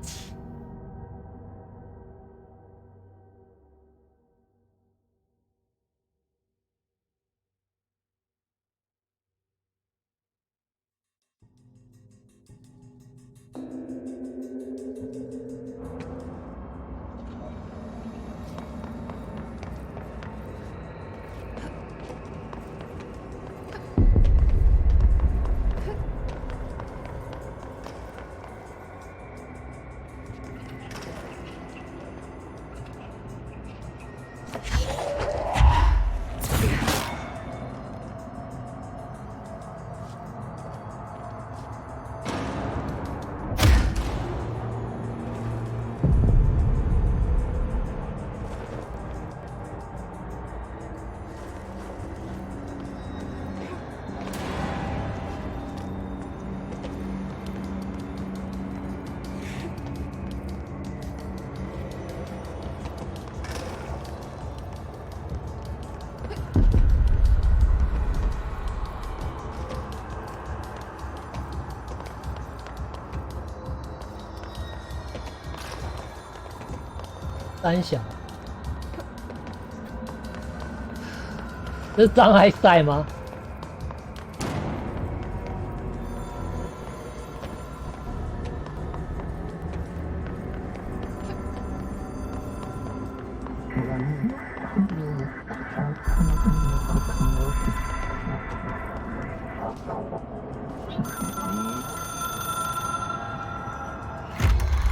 A: 三小，这是障碍赛吗？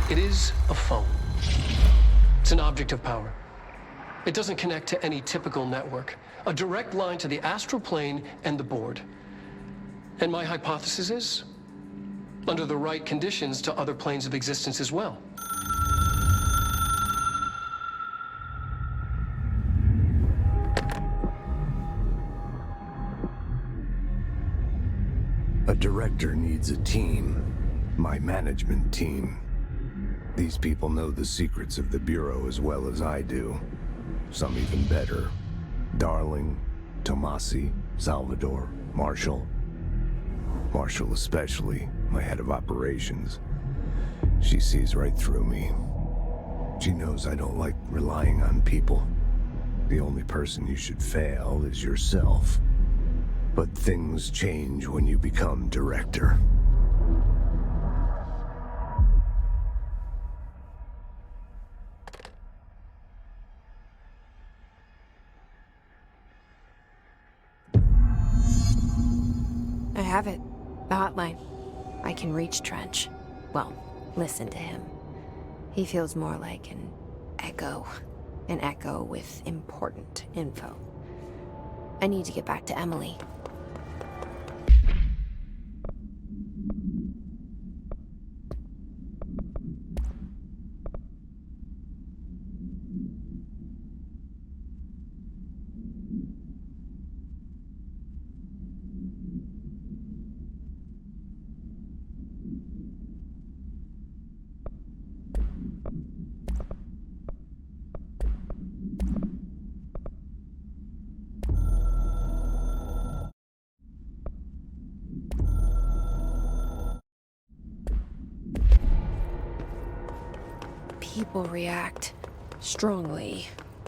D: It is a phone. It's an object of power. It doesn't connect to any typical network. A direct line to the astral plane and the board. And my hypothesis is, under the right conditions, to other planes of existence as well.
J: A director needs a team. My management team. These people know the secrets of the Bureau as well as I do. Some even better. Darling, Tomasi, Salvador, Marshall. Marshall especially, my head of operations. She sees right through me. She knows I don't like relying on people. The only person you should fail is yourself. But things change when you become director.
B: I have it. The hotline. I can reach Trench. Well, listen to him. He feels more like an echo. An echo with important info. I need to get back to Emily. People react strongly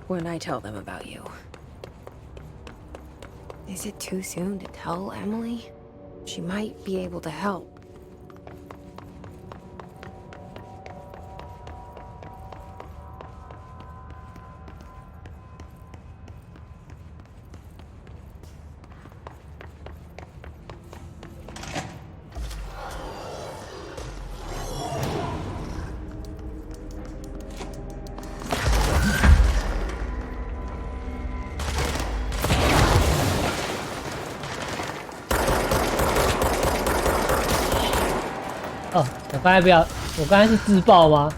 B: when I tell them about you. Is it too soon to tell Emily? She might be able to help.
A: 哦，我刚才不要，我刚才是自爆吗？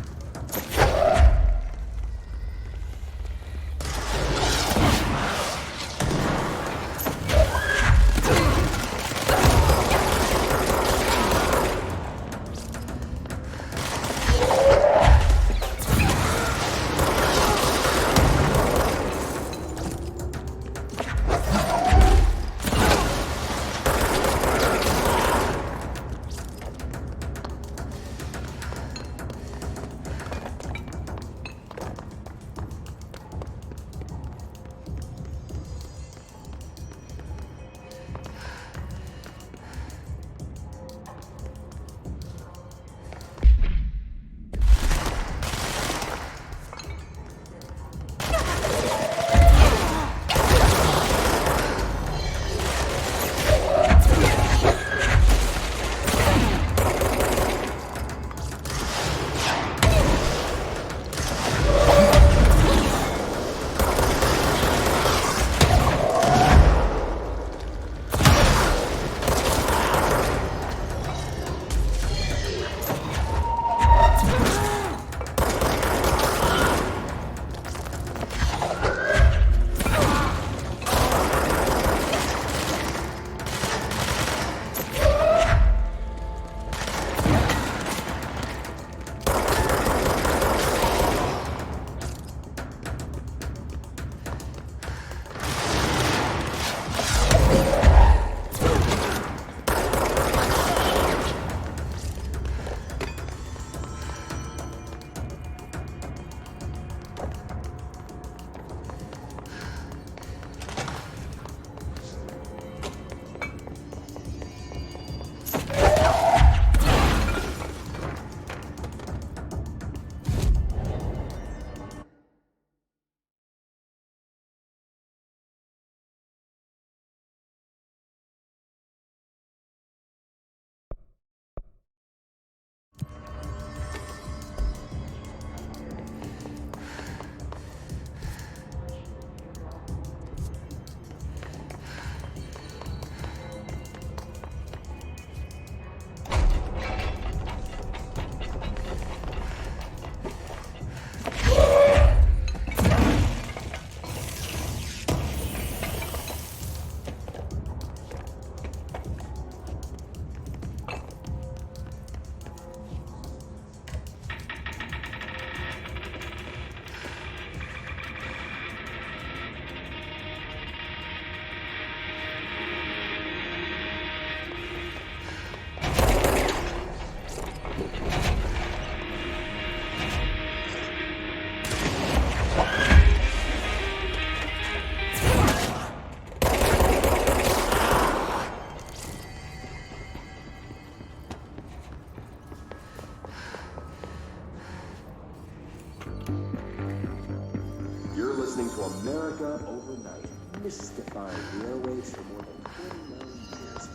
I: overnight, mystifying the airwaves for more than 29 years.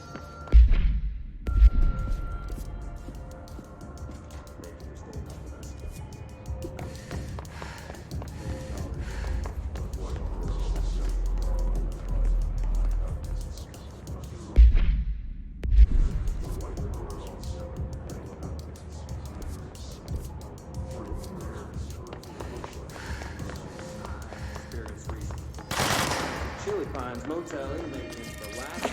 I: Thank you for staying up with us. Experience reason. Chili Pines Motel in maintenance for last.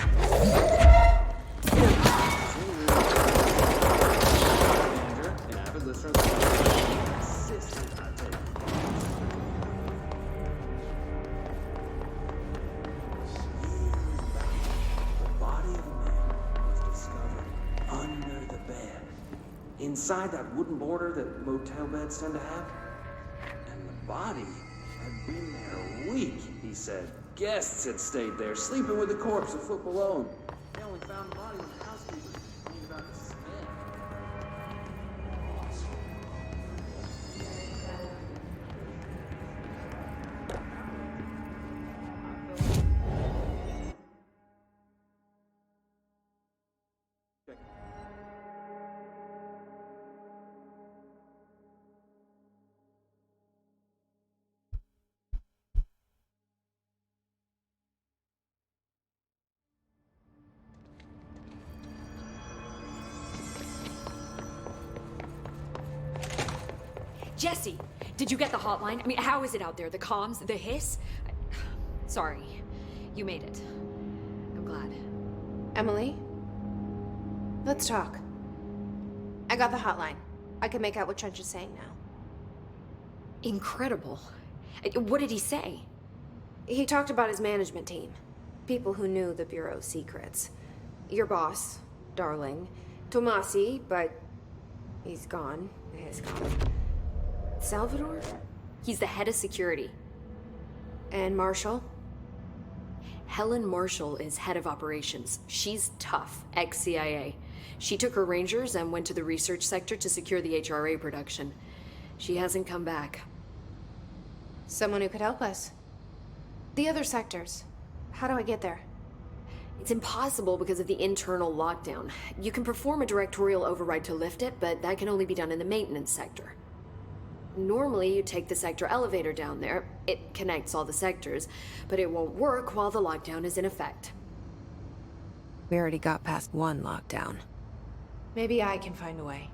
I: Manager and avid listener insisted I take it. The body of a man was discovered under the bed. Inside that wooden border that motel beds tend to have. And the body had been there a week, he said. Guests had stayed there, sleeping with the corpse a foot below. They only found the body when the housekeepers cleaned about the smell.
G: Jesse, did you get the hotline? I mean, how is it out there? The comms? The hiss? Sorry. You made it. I'm glad.
H: Emily? Let's talk. I got the hotline. I can make out what Trench is saying now.
G: Incredible. What did he say?
H: He talked about his management team. People who knew the Bureau's secrets. Your boss, Darling. Tomasi, but he's gone. He's gone. Salvador?
G: He's the head of security.
H: And Marshall?
G: Helen Marshall is head of operations. She's tough, ex-CIA. She took her Rangers and went to the research sector to secure the HRA production. She hasn't come back.
H: Someone who could help us. The other sectors. How do I get there?
G: It's impossible because of the internal lockdown. You can perform a directorial override to lift it, but that can only be done in the maintenance sector. Normally, you take the sector elevator down there. It connects all the sectors, but it won't work while the lockdown is in effect.
B: We already got past one lockdown.
H: Maybe I can find a way.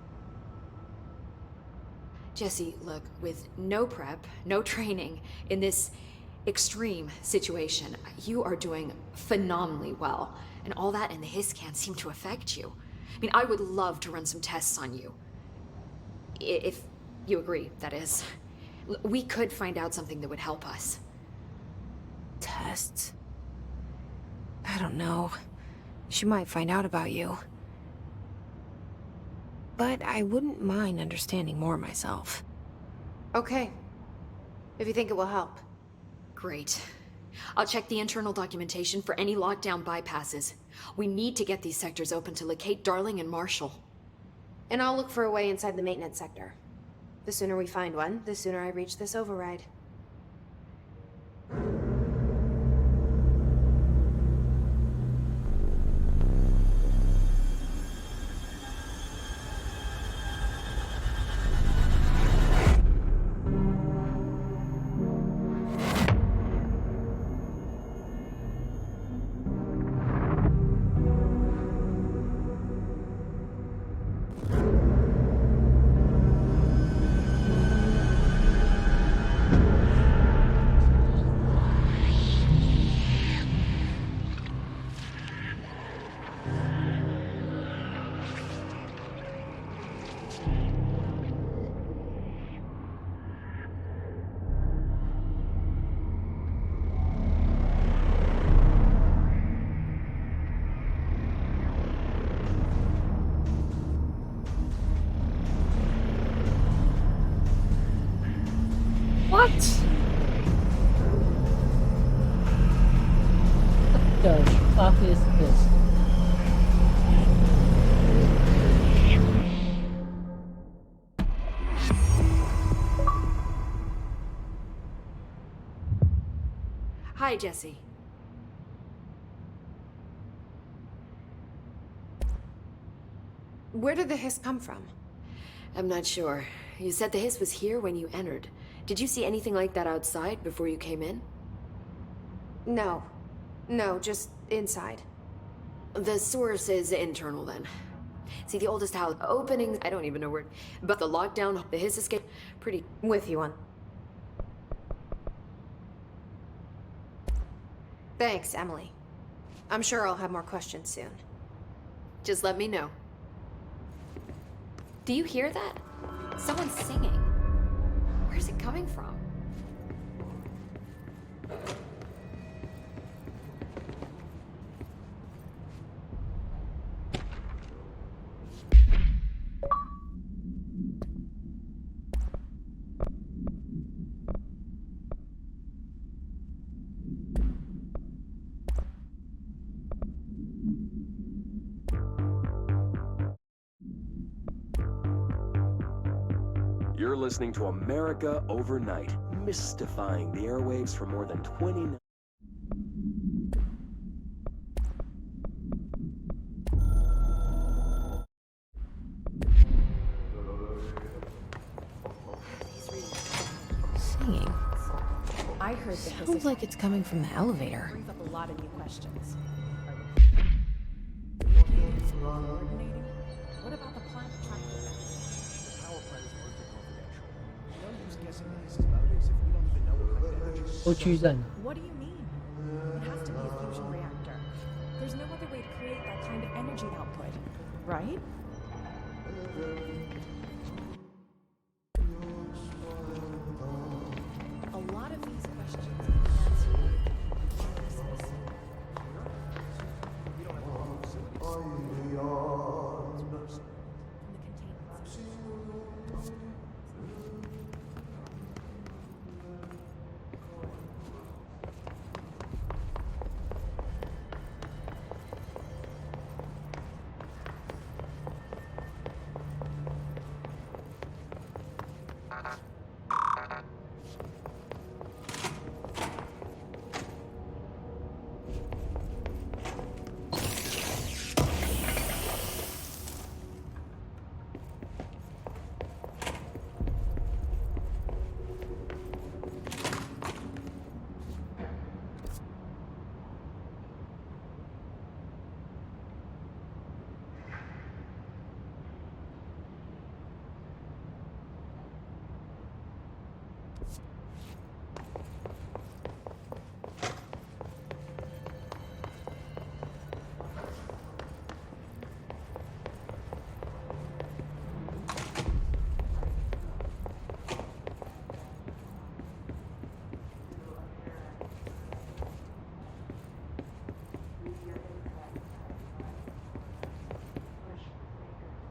G: Jesse, look, with no prep, no training, in this extreme situation, you are doing phenomenally well. And all that and the hiss can't seem to affect you. I mean, I would love to run some tests on you. If you agree, that is. We could find out something that would help us.
B: Tests? I don't know. She might find out about you. But I wouldn't mind understanding more myself.
H: Okay. If you think it will help.
G: Great. I'll check the internal documentation for any lockdown bypasses. We need to get these sectors open to locate Darling and Marshall.
H: And I'll look for a way inside the maintenance sector. The sooner we find one, the sooner I reach this override.
A: What? What the fuck is this?
G: Hi, Jesse.
H: Where did the hiss come from?
G: I'm not sure. You said the hiss was here when you entered. Did you see anything like that outside before you came in?
H: No. No, just inside.
G: The source is internal then. See, the oldest house openings, I don't even know where, but the lockdown, the hiss escape, pretty
H: With you on. Thanks, Emily. I'm sure I'll have more questions soon.
G: Just let me know. Do you hear that? Someone's singing. Where's it coming from?
I: You're listening to America Overnight, mystifying the airwaves for more than 20...
B: Singing.
K: I heard the hiss
B: Sounds like it's coming from the elevator.
K: brings up a lot of new questions. What about the plant tractor?
L: Power plant is mostly confidential. No use guessing Ace's motives if we don't even know what kind of energy she's
A: 都居阵了。
K: What do you mean? It has to be a fusion reactor. There's no other way to create that kind of energy output, right? A lot of these questions can be answered by
L: We don't have all the facilities. It's personal.
K: from the containment system.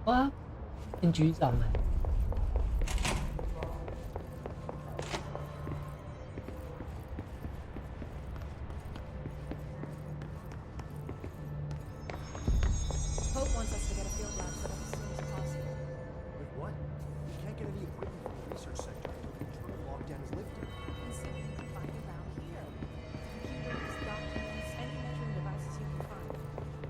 A: 哇，变局长了。
K: Hope wants us to get a field lab set up as soon as possible.
L: With what? We can't get any equipment from the research center until the internal lockdown is lifted.
K: And see what you can find around here. Computers, documents, any measuring devices you can find.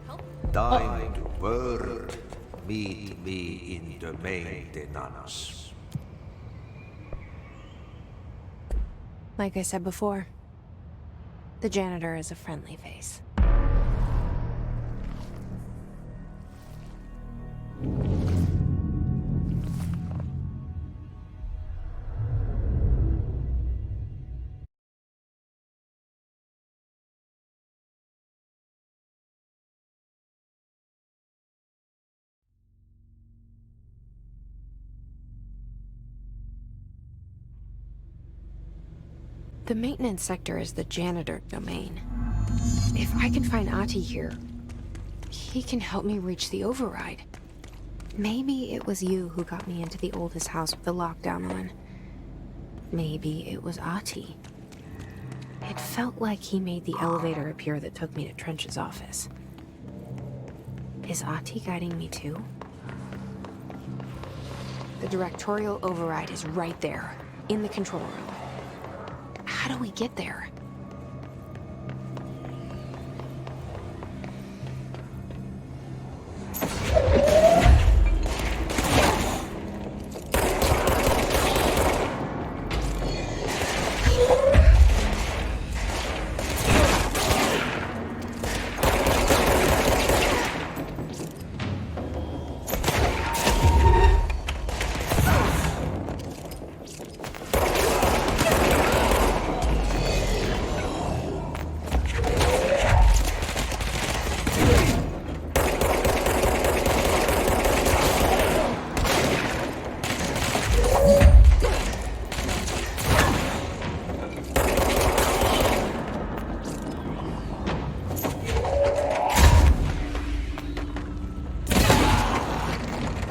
K: Help me.
C: Time to work. Meet me in the maintenance.
B: Like I said before, the janitor is a friendly face. The maintenance sector is the janitor domain. If I can find Ahti here, he can help me reach the override. Maybe it was you who got me into the oldest house with the lockdown on. Maybe it was Ahti. It felt like he made the elevator appear that took me to Trench's office. Is Ahti guiding me too? The directorial override is right there, in the control room. How do we get there?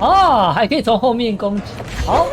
A: 啊，还可以从后面攻击。好。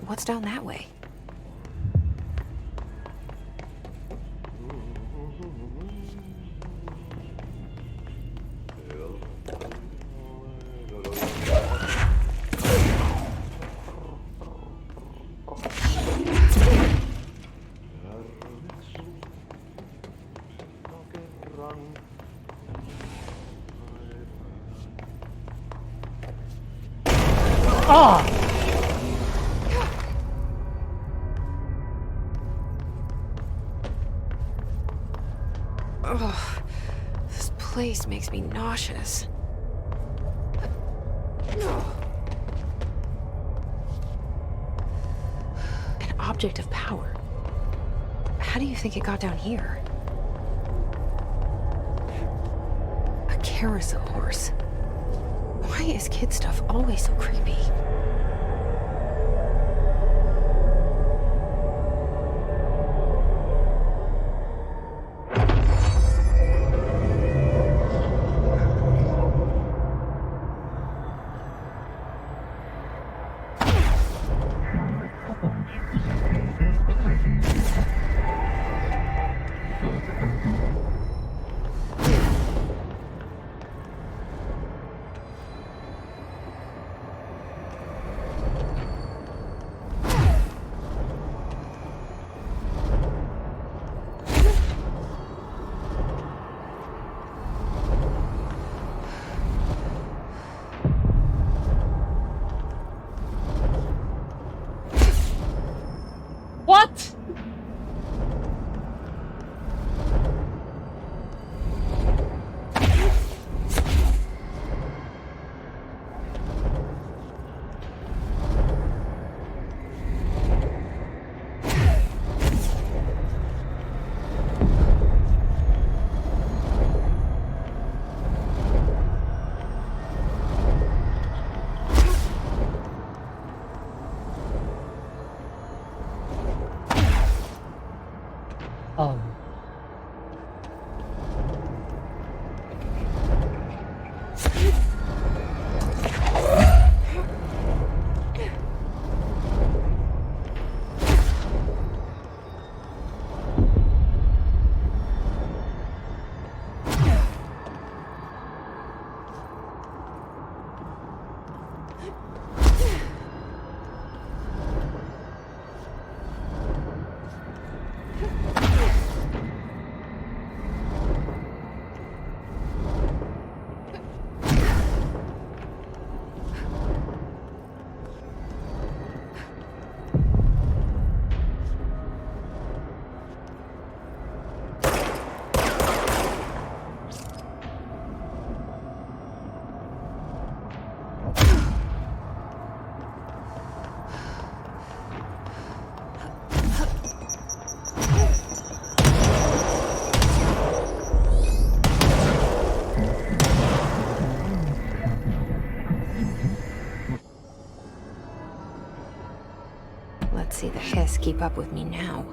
B: What's down that way?
A: Ah!
B: Ugh, this place makes me nauseous. An object of power. How do you think it got down here? A carousel horse. Why is kid stuff always so creepy? keep up with me now.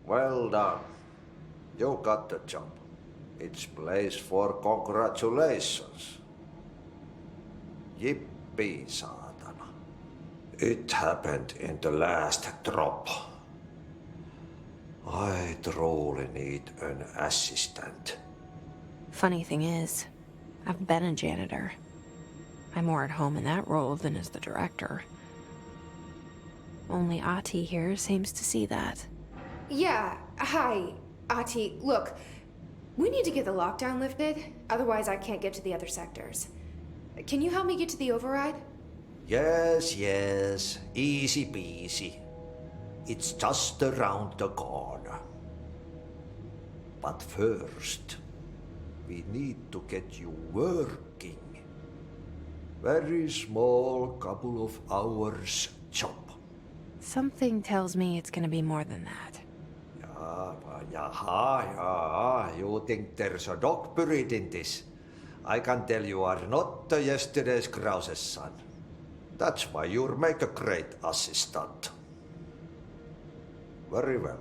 C: Well done. You got the job. It's place for congratulations. Yippee, saatana. It happened in the last drop. I truly need an assistant.
B: Funny thing is, I've been a janitor. I'm more at home in that role than as the director. Only Ahti here seems to see that.
H: Yeah, hi, Ahti. Look, we need to get the lockdown lifted, otherwise I can't get to the other sectors. Can you help me get to the override?
C: Yes, yes. Easy peasy. It's just around the corner. But first, we need to get you working. Very small, couple of hours job.
B: Something tells me it's gonna be more than that.
C: Yeah. You think there's a dog buried in this? I can tell you are not yesterday's Krause's son. That's why you'll make a great assistant. Very well.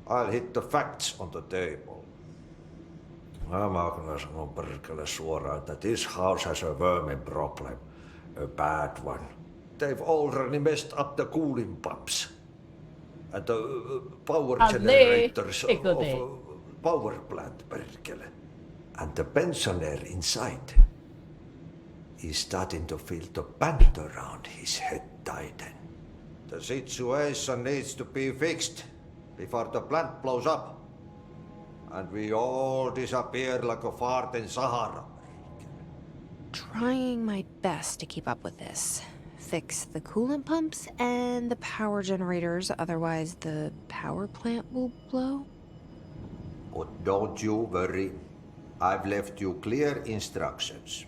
C: I'll hit the facts on the table. Mä kyllä sanon perkele suoraan, that this house has a vermin problem. A bad one. They've already messed up the cooling pumps. And the power generators of power plant, perkele. And the pensioner inside is starting to feel the band around his head tighten. The situation needs to be fixed before the plant blows up. And we all disappear like a fart in Sahara.
B: Trying my best to keep up with this. Fix the coolant pumps and the power generators, otherwise the power plant will blow.
C: But don't you worry. I've left you clear instructions.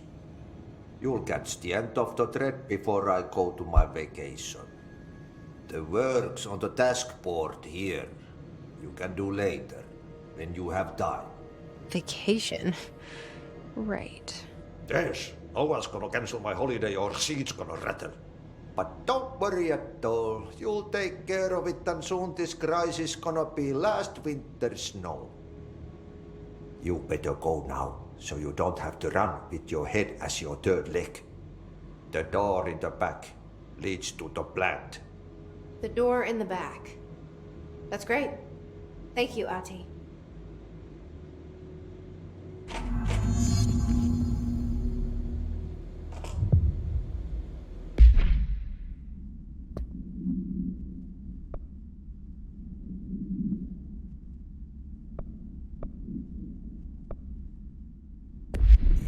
C: You'll catch the end of the thread before I go to my vacation. The work's on the task board here. You can do later, when you have time.
B: Vacation? Right.
C: Yes, no one's gonna cancel my holiday or seat's gonna rattle. But don't worry at all. You'll take care of it and soon this crisis gonna be last winter's snow. You better go now. so you don't have to run with your head as your third leg. The door in the back leads to the plant.
H: The door in the back. That's great. Thank you, Ati.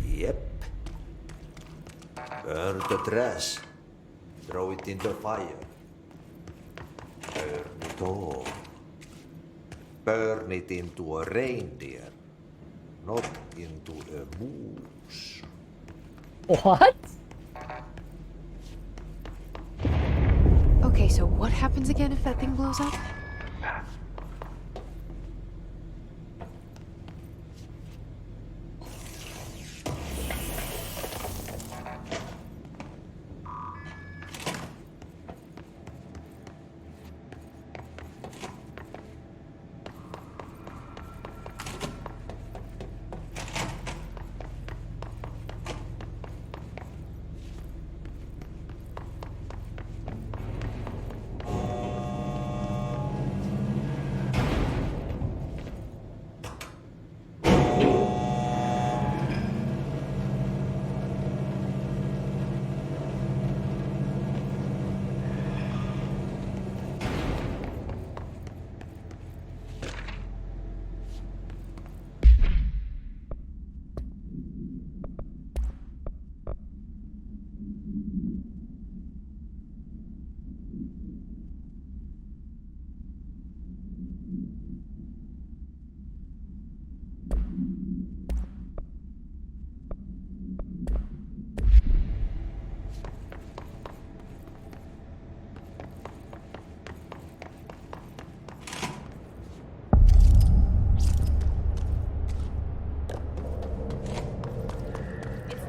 C: Yep. Burn the trash. Throw it in the fire. Burn it all. Burn it into a reindeer, not into a moose.
A: What?
H: Okay, so what happens again if that thing blows up?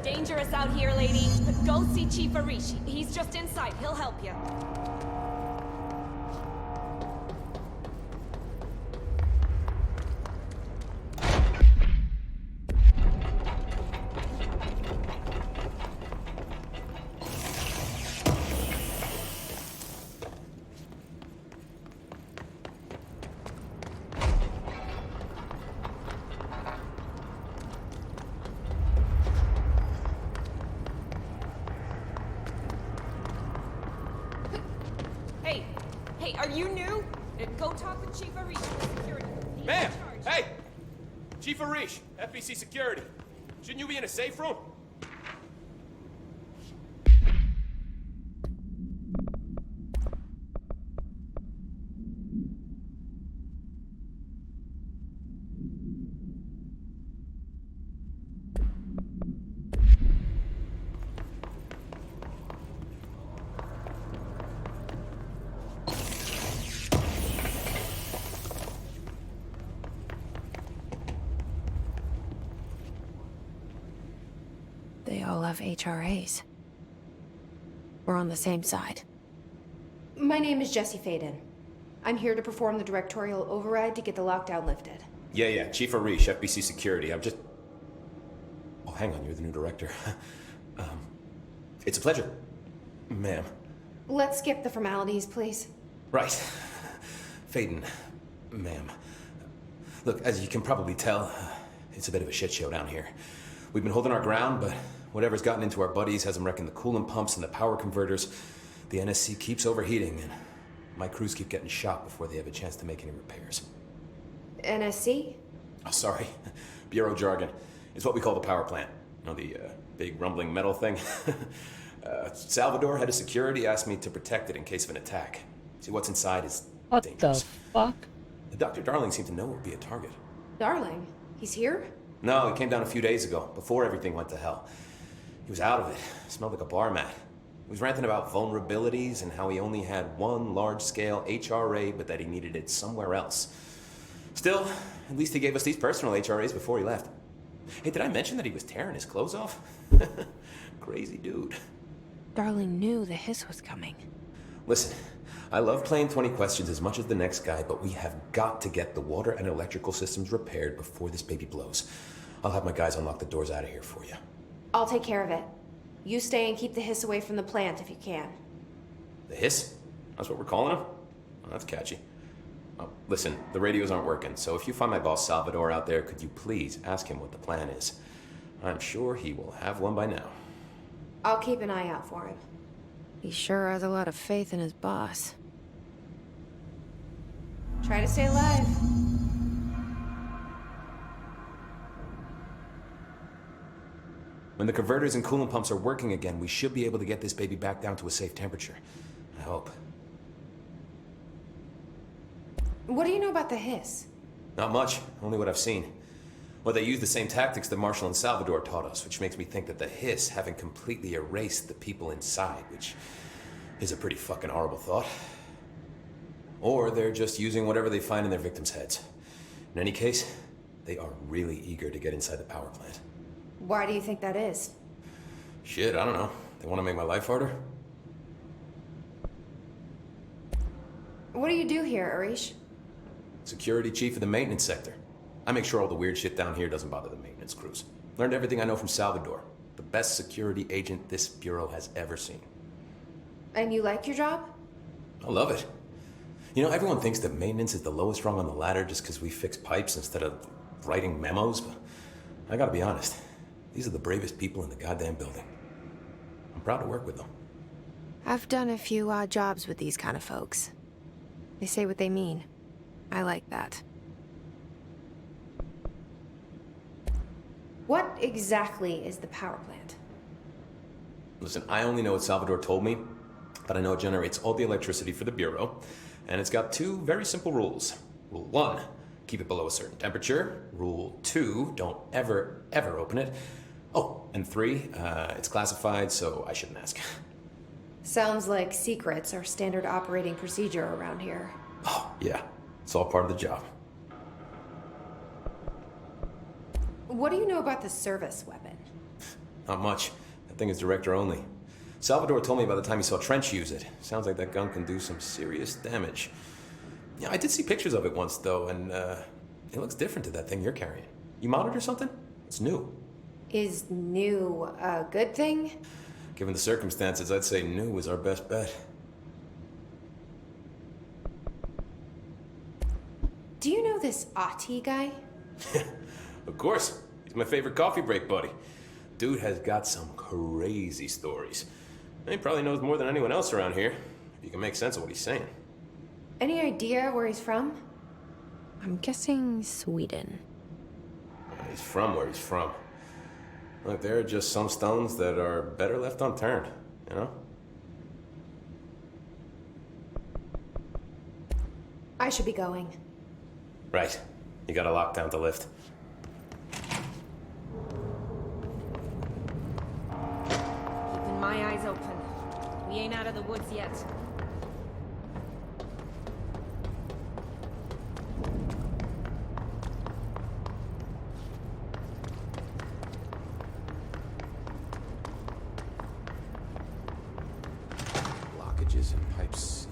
M: Dangerous out here, lady. Go see Chief Arish. He's just inside. He'll help you. Hey, are you new? Go talk with Chief Arish from security.
N: Ma'am! Hey! Chief Arish, FBC Security. Shouldn't you be in a safe room?
B: They all have HRAs. We're on the same side.
H: My name is Jesse Faden. I'm here to perform the directorial override to get the lockdown lifted.
N: Yeah, Chief Arish, FBC Security. I'm just... Oh, hang on, you're the new director. It's a pleasure, ma'am.
H: Let's skip the formalities, please.
N: Right. Faden, ma'am. Look, as you can probably tell, it's a bit of a shit show down here. We've been holding our ground, but whatever's gotten into our buddies has them wrecking the coolant pumps and the power converters. The NSC keeps overheating, and my crews keep getting shot before they have a chance to make any repairs.
H: NSC?
N: Oh, sorry. Bureau jargon. It's what we call the power plant. You know, the big rumbling metal thing? Salvador, head of security, asked me to protect it in case of an attack. See, what's inside is dangerous.
A: What the fuck?
N: Dr. Darling seemed to know it would be a target.
H: Darling? He's here?
N: No, he came down a few days ago, before everything went to hell. He was out of it. Smelled like a bar mat. He was ranting about vulnerabilities and how he only had one large-scale HRA, but that he needed it somewhere else. Still, at least he gave us these personal HRAs before he left. Hey, did I mention that he was tearing his clothes off? Crazy dude.
B: Darling knew the hiss was coming.
N: Listen, I love playing 20 questions as much as the next guy, but we have got to get the water and electrical systems repaired before this baby blows. I'll have my guys unlock the doors out of here for you.
H: I'll take care of it. You stay and keep the hiss away from the plant if you can.
N: The hiss? That's what we're calling him? Oh, that's catchy. Oh, listen, the radios aren't working, so if you find my boss Salvador out there, could you please ask him what the plan is? I'm sure he will have one by now.
H: I'll keep an eye out for him.
B: He sure has a lot of faith in his boss.
H: Try to stay alive.
N: When the converters and coolant pumps are working again, we should be able to get this baby back down to a safe temperature. I hope.
H: What do you know about the hiss?
N: Not much, only what I've seen. Well, they use the same tactics that Marshall and Salvador taught us, which makes me think that the hiss haven't completely erased the people inside, which is a pretty fucking horrible thought. Or they're just using whatever they find in their victims' heads. In any case, they are really eager to get inside the power plant.
H: Why do you think that is?
N: Shit, I don't know. They want to make my life harder?
H: What do you do here, Arish?
N: Security chief of the maintenance sector. I make sure all the weird shit down here doesn't bother the maintenance crews. Learned everything I know from Salvador. The best security agent this bureau has ever seen.
H: And you like your job?
N: I love it. You know, everyone thinks that maintenance is the lowest rung on the ladder just because we fix pipes instead of writing memos, but I gotta be honest. These are the bravest people in the goddamn building. I'm proud to work with them.
B: I've done a few odd jobs with these kind of folks. They say what they mean. I like that.
H: What exactly is the power plant?
N: Listen, I only know what Salvador told me, but I know it generates all the electricity for the Bureau, and it's got two very simple rules. Rule 1, keep it below a certain temperature. Rule 2, don't ever, ever open it. Oh, and 3, it's classified, so I shouldn't ask.
H: Sounds like secrets are standard operating procedure around here.
N: Oh, yeah. It's all part of the job.
H: What do you know about the service weapon?
N: Not much. That thing is director only. Salvador told me by the time he saw Trench use it. Sounds like that gun can do some serious damage. Yeah, I did see pictures of it once, though, and it looks different to that thing you're carrying. You modded or something? It's new.
H: Is new a good thing?
N: Given the circumstances, I'd say new is our best bet.
H: Do you know this Ahti guy?
N: Of course. He's my favorite coffee break buddy. Dude has got some crazy stories. And he probably knows more than anyone else around here, if you can make sense of what he's saying.
H: Any idea where he's from?
B: I'm guessing Sweden.
N: He's from where he's from. Look, there are just some stones that are better left unturned, you know?
H: I should be going.
N: Right. You gotta lock down the lift.
M: Keeping my eyes open. We ain't out of the woods yet.
N: Blockages and pipes.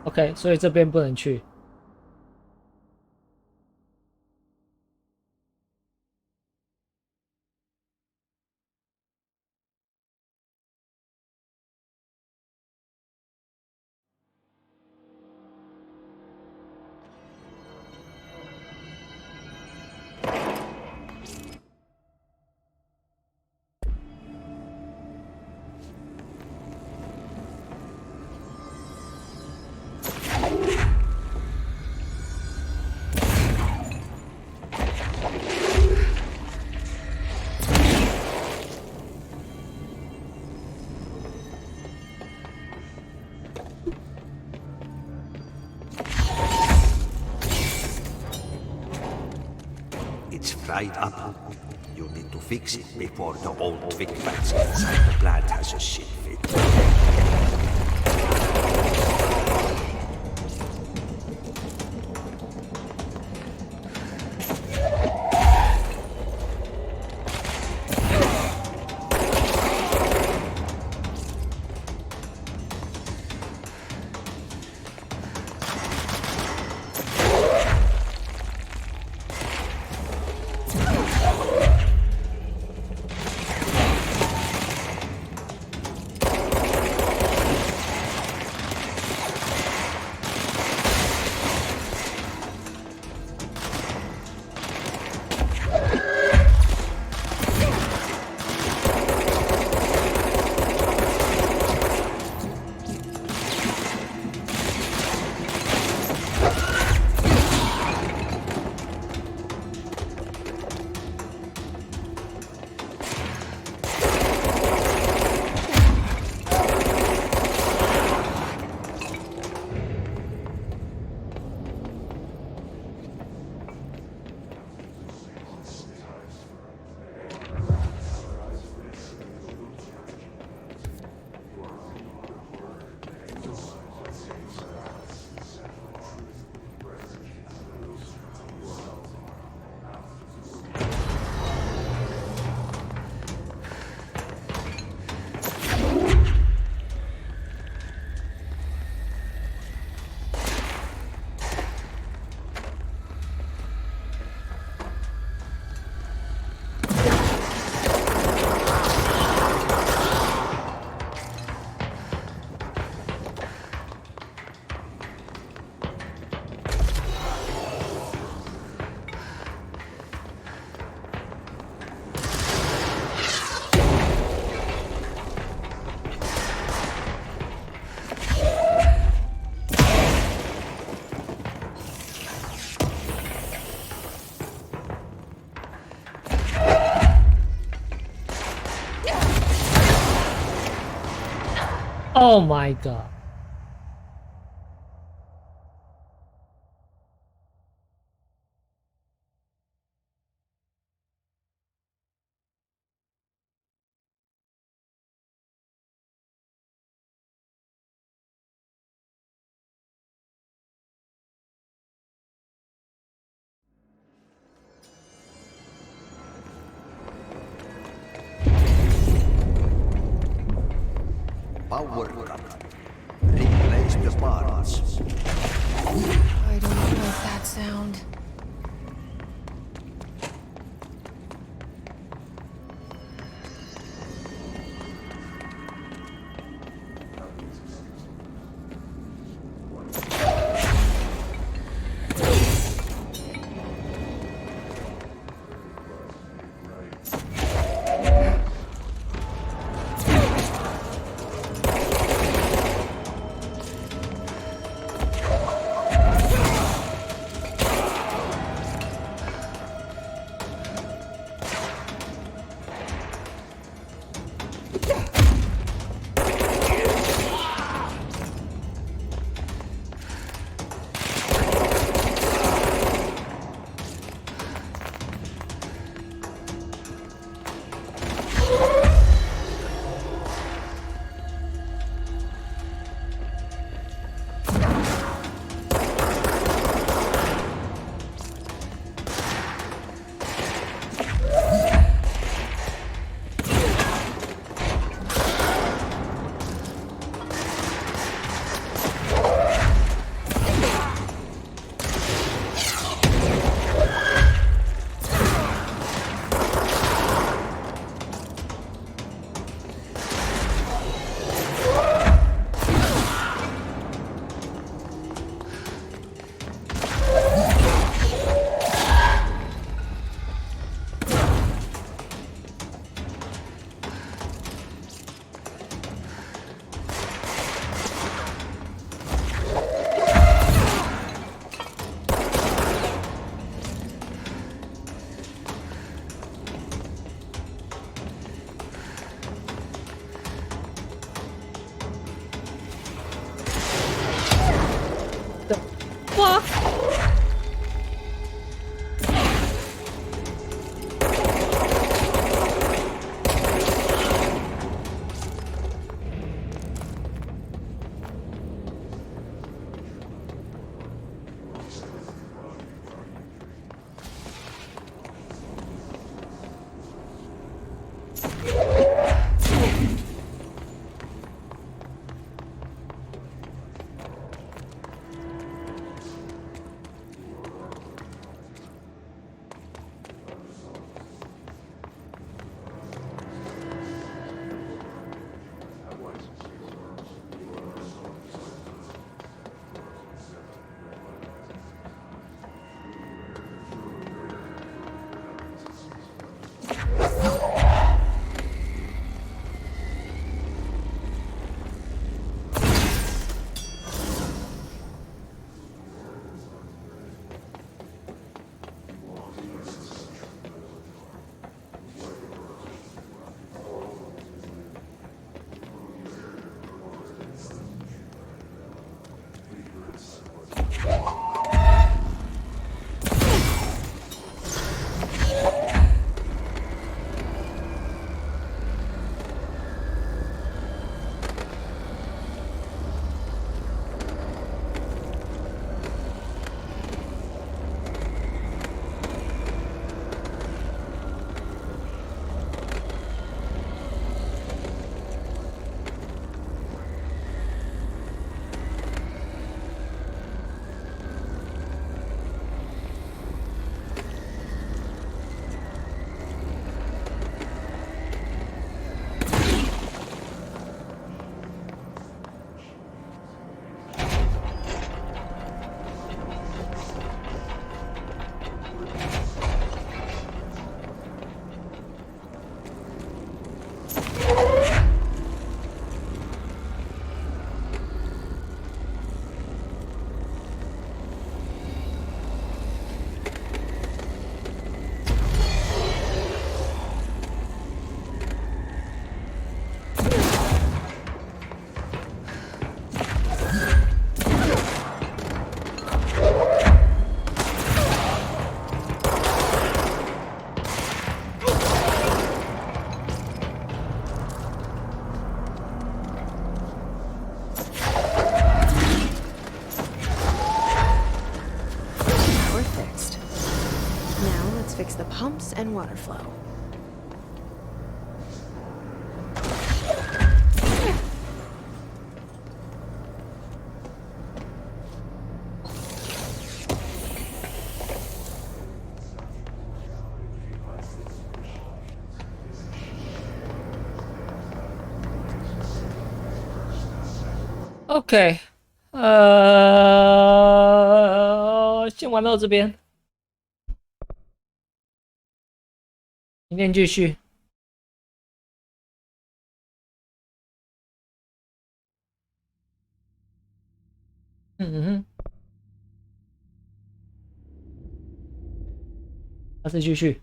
A: OK， 所以这边不能去。
C: It's fried up. You need to fix it before the old twig bats inside the plant has a shit fit.
A: Oh my god.
C: Power cut. Replace the parts.
B: I don't like that sound. Now let's fix the pumps and water flow.
A: OK，先玩到这边，明天继续。下次继续。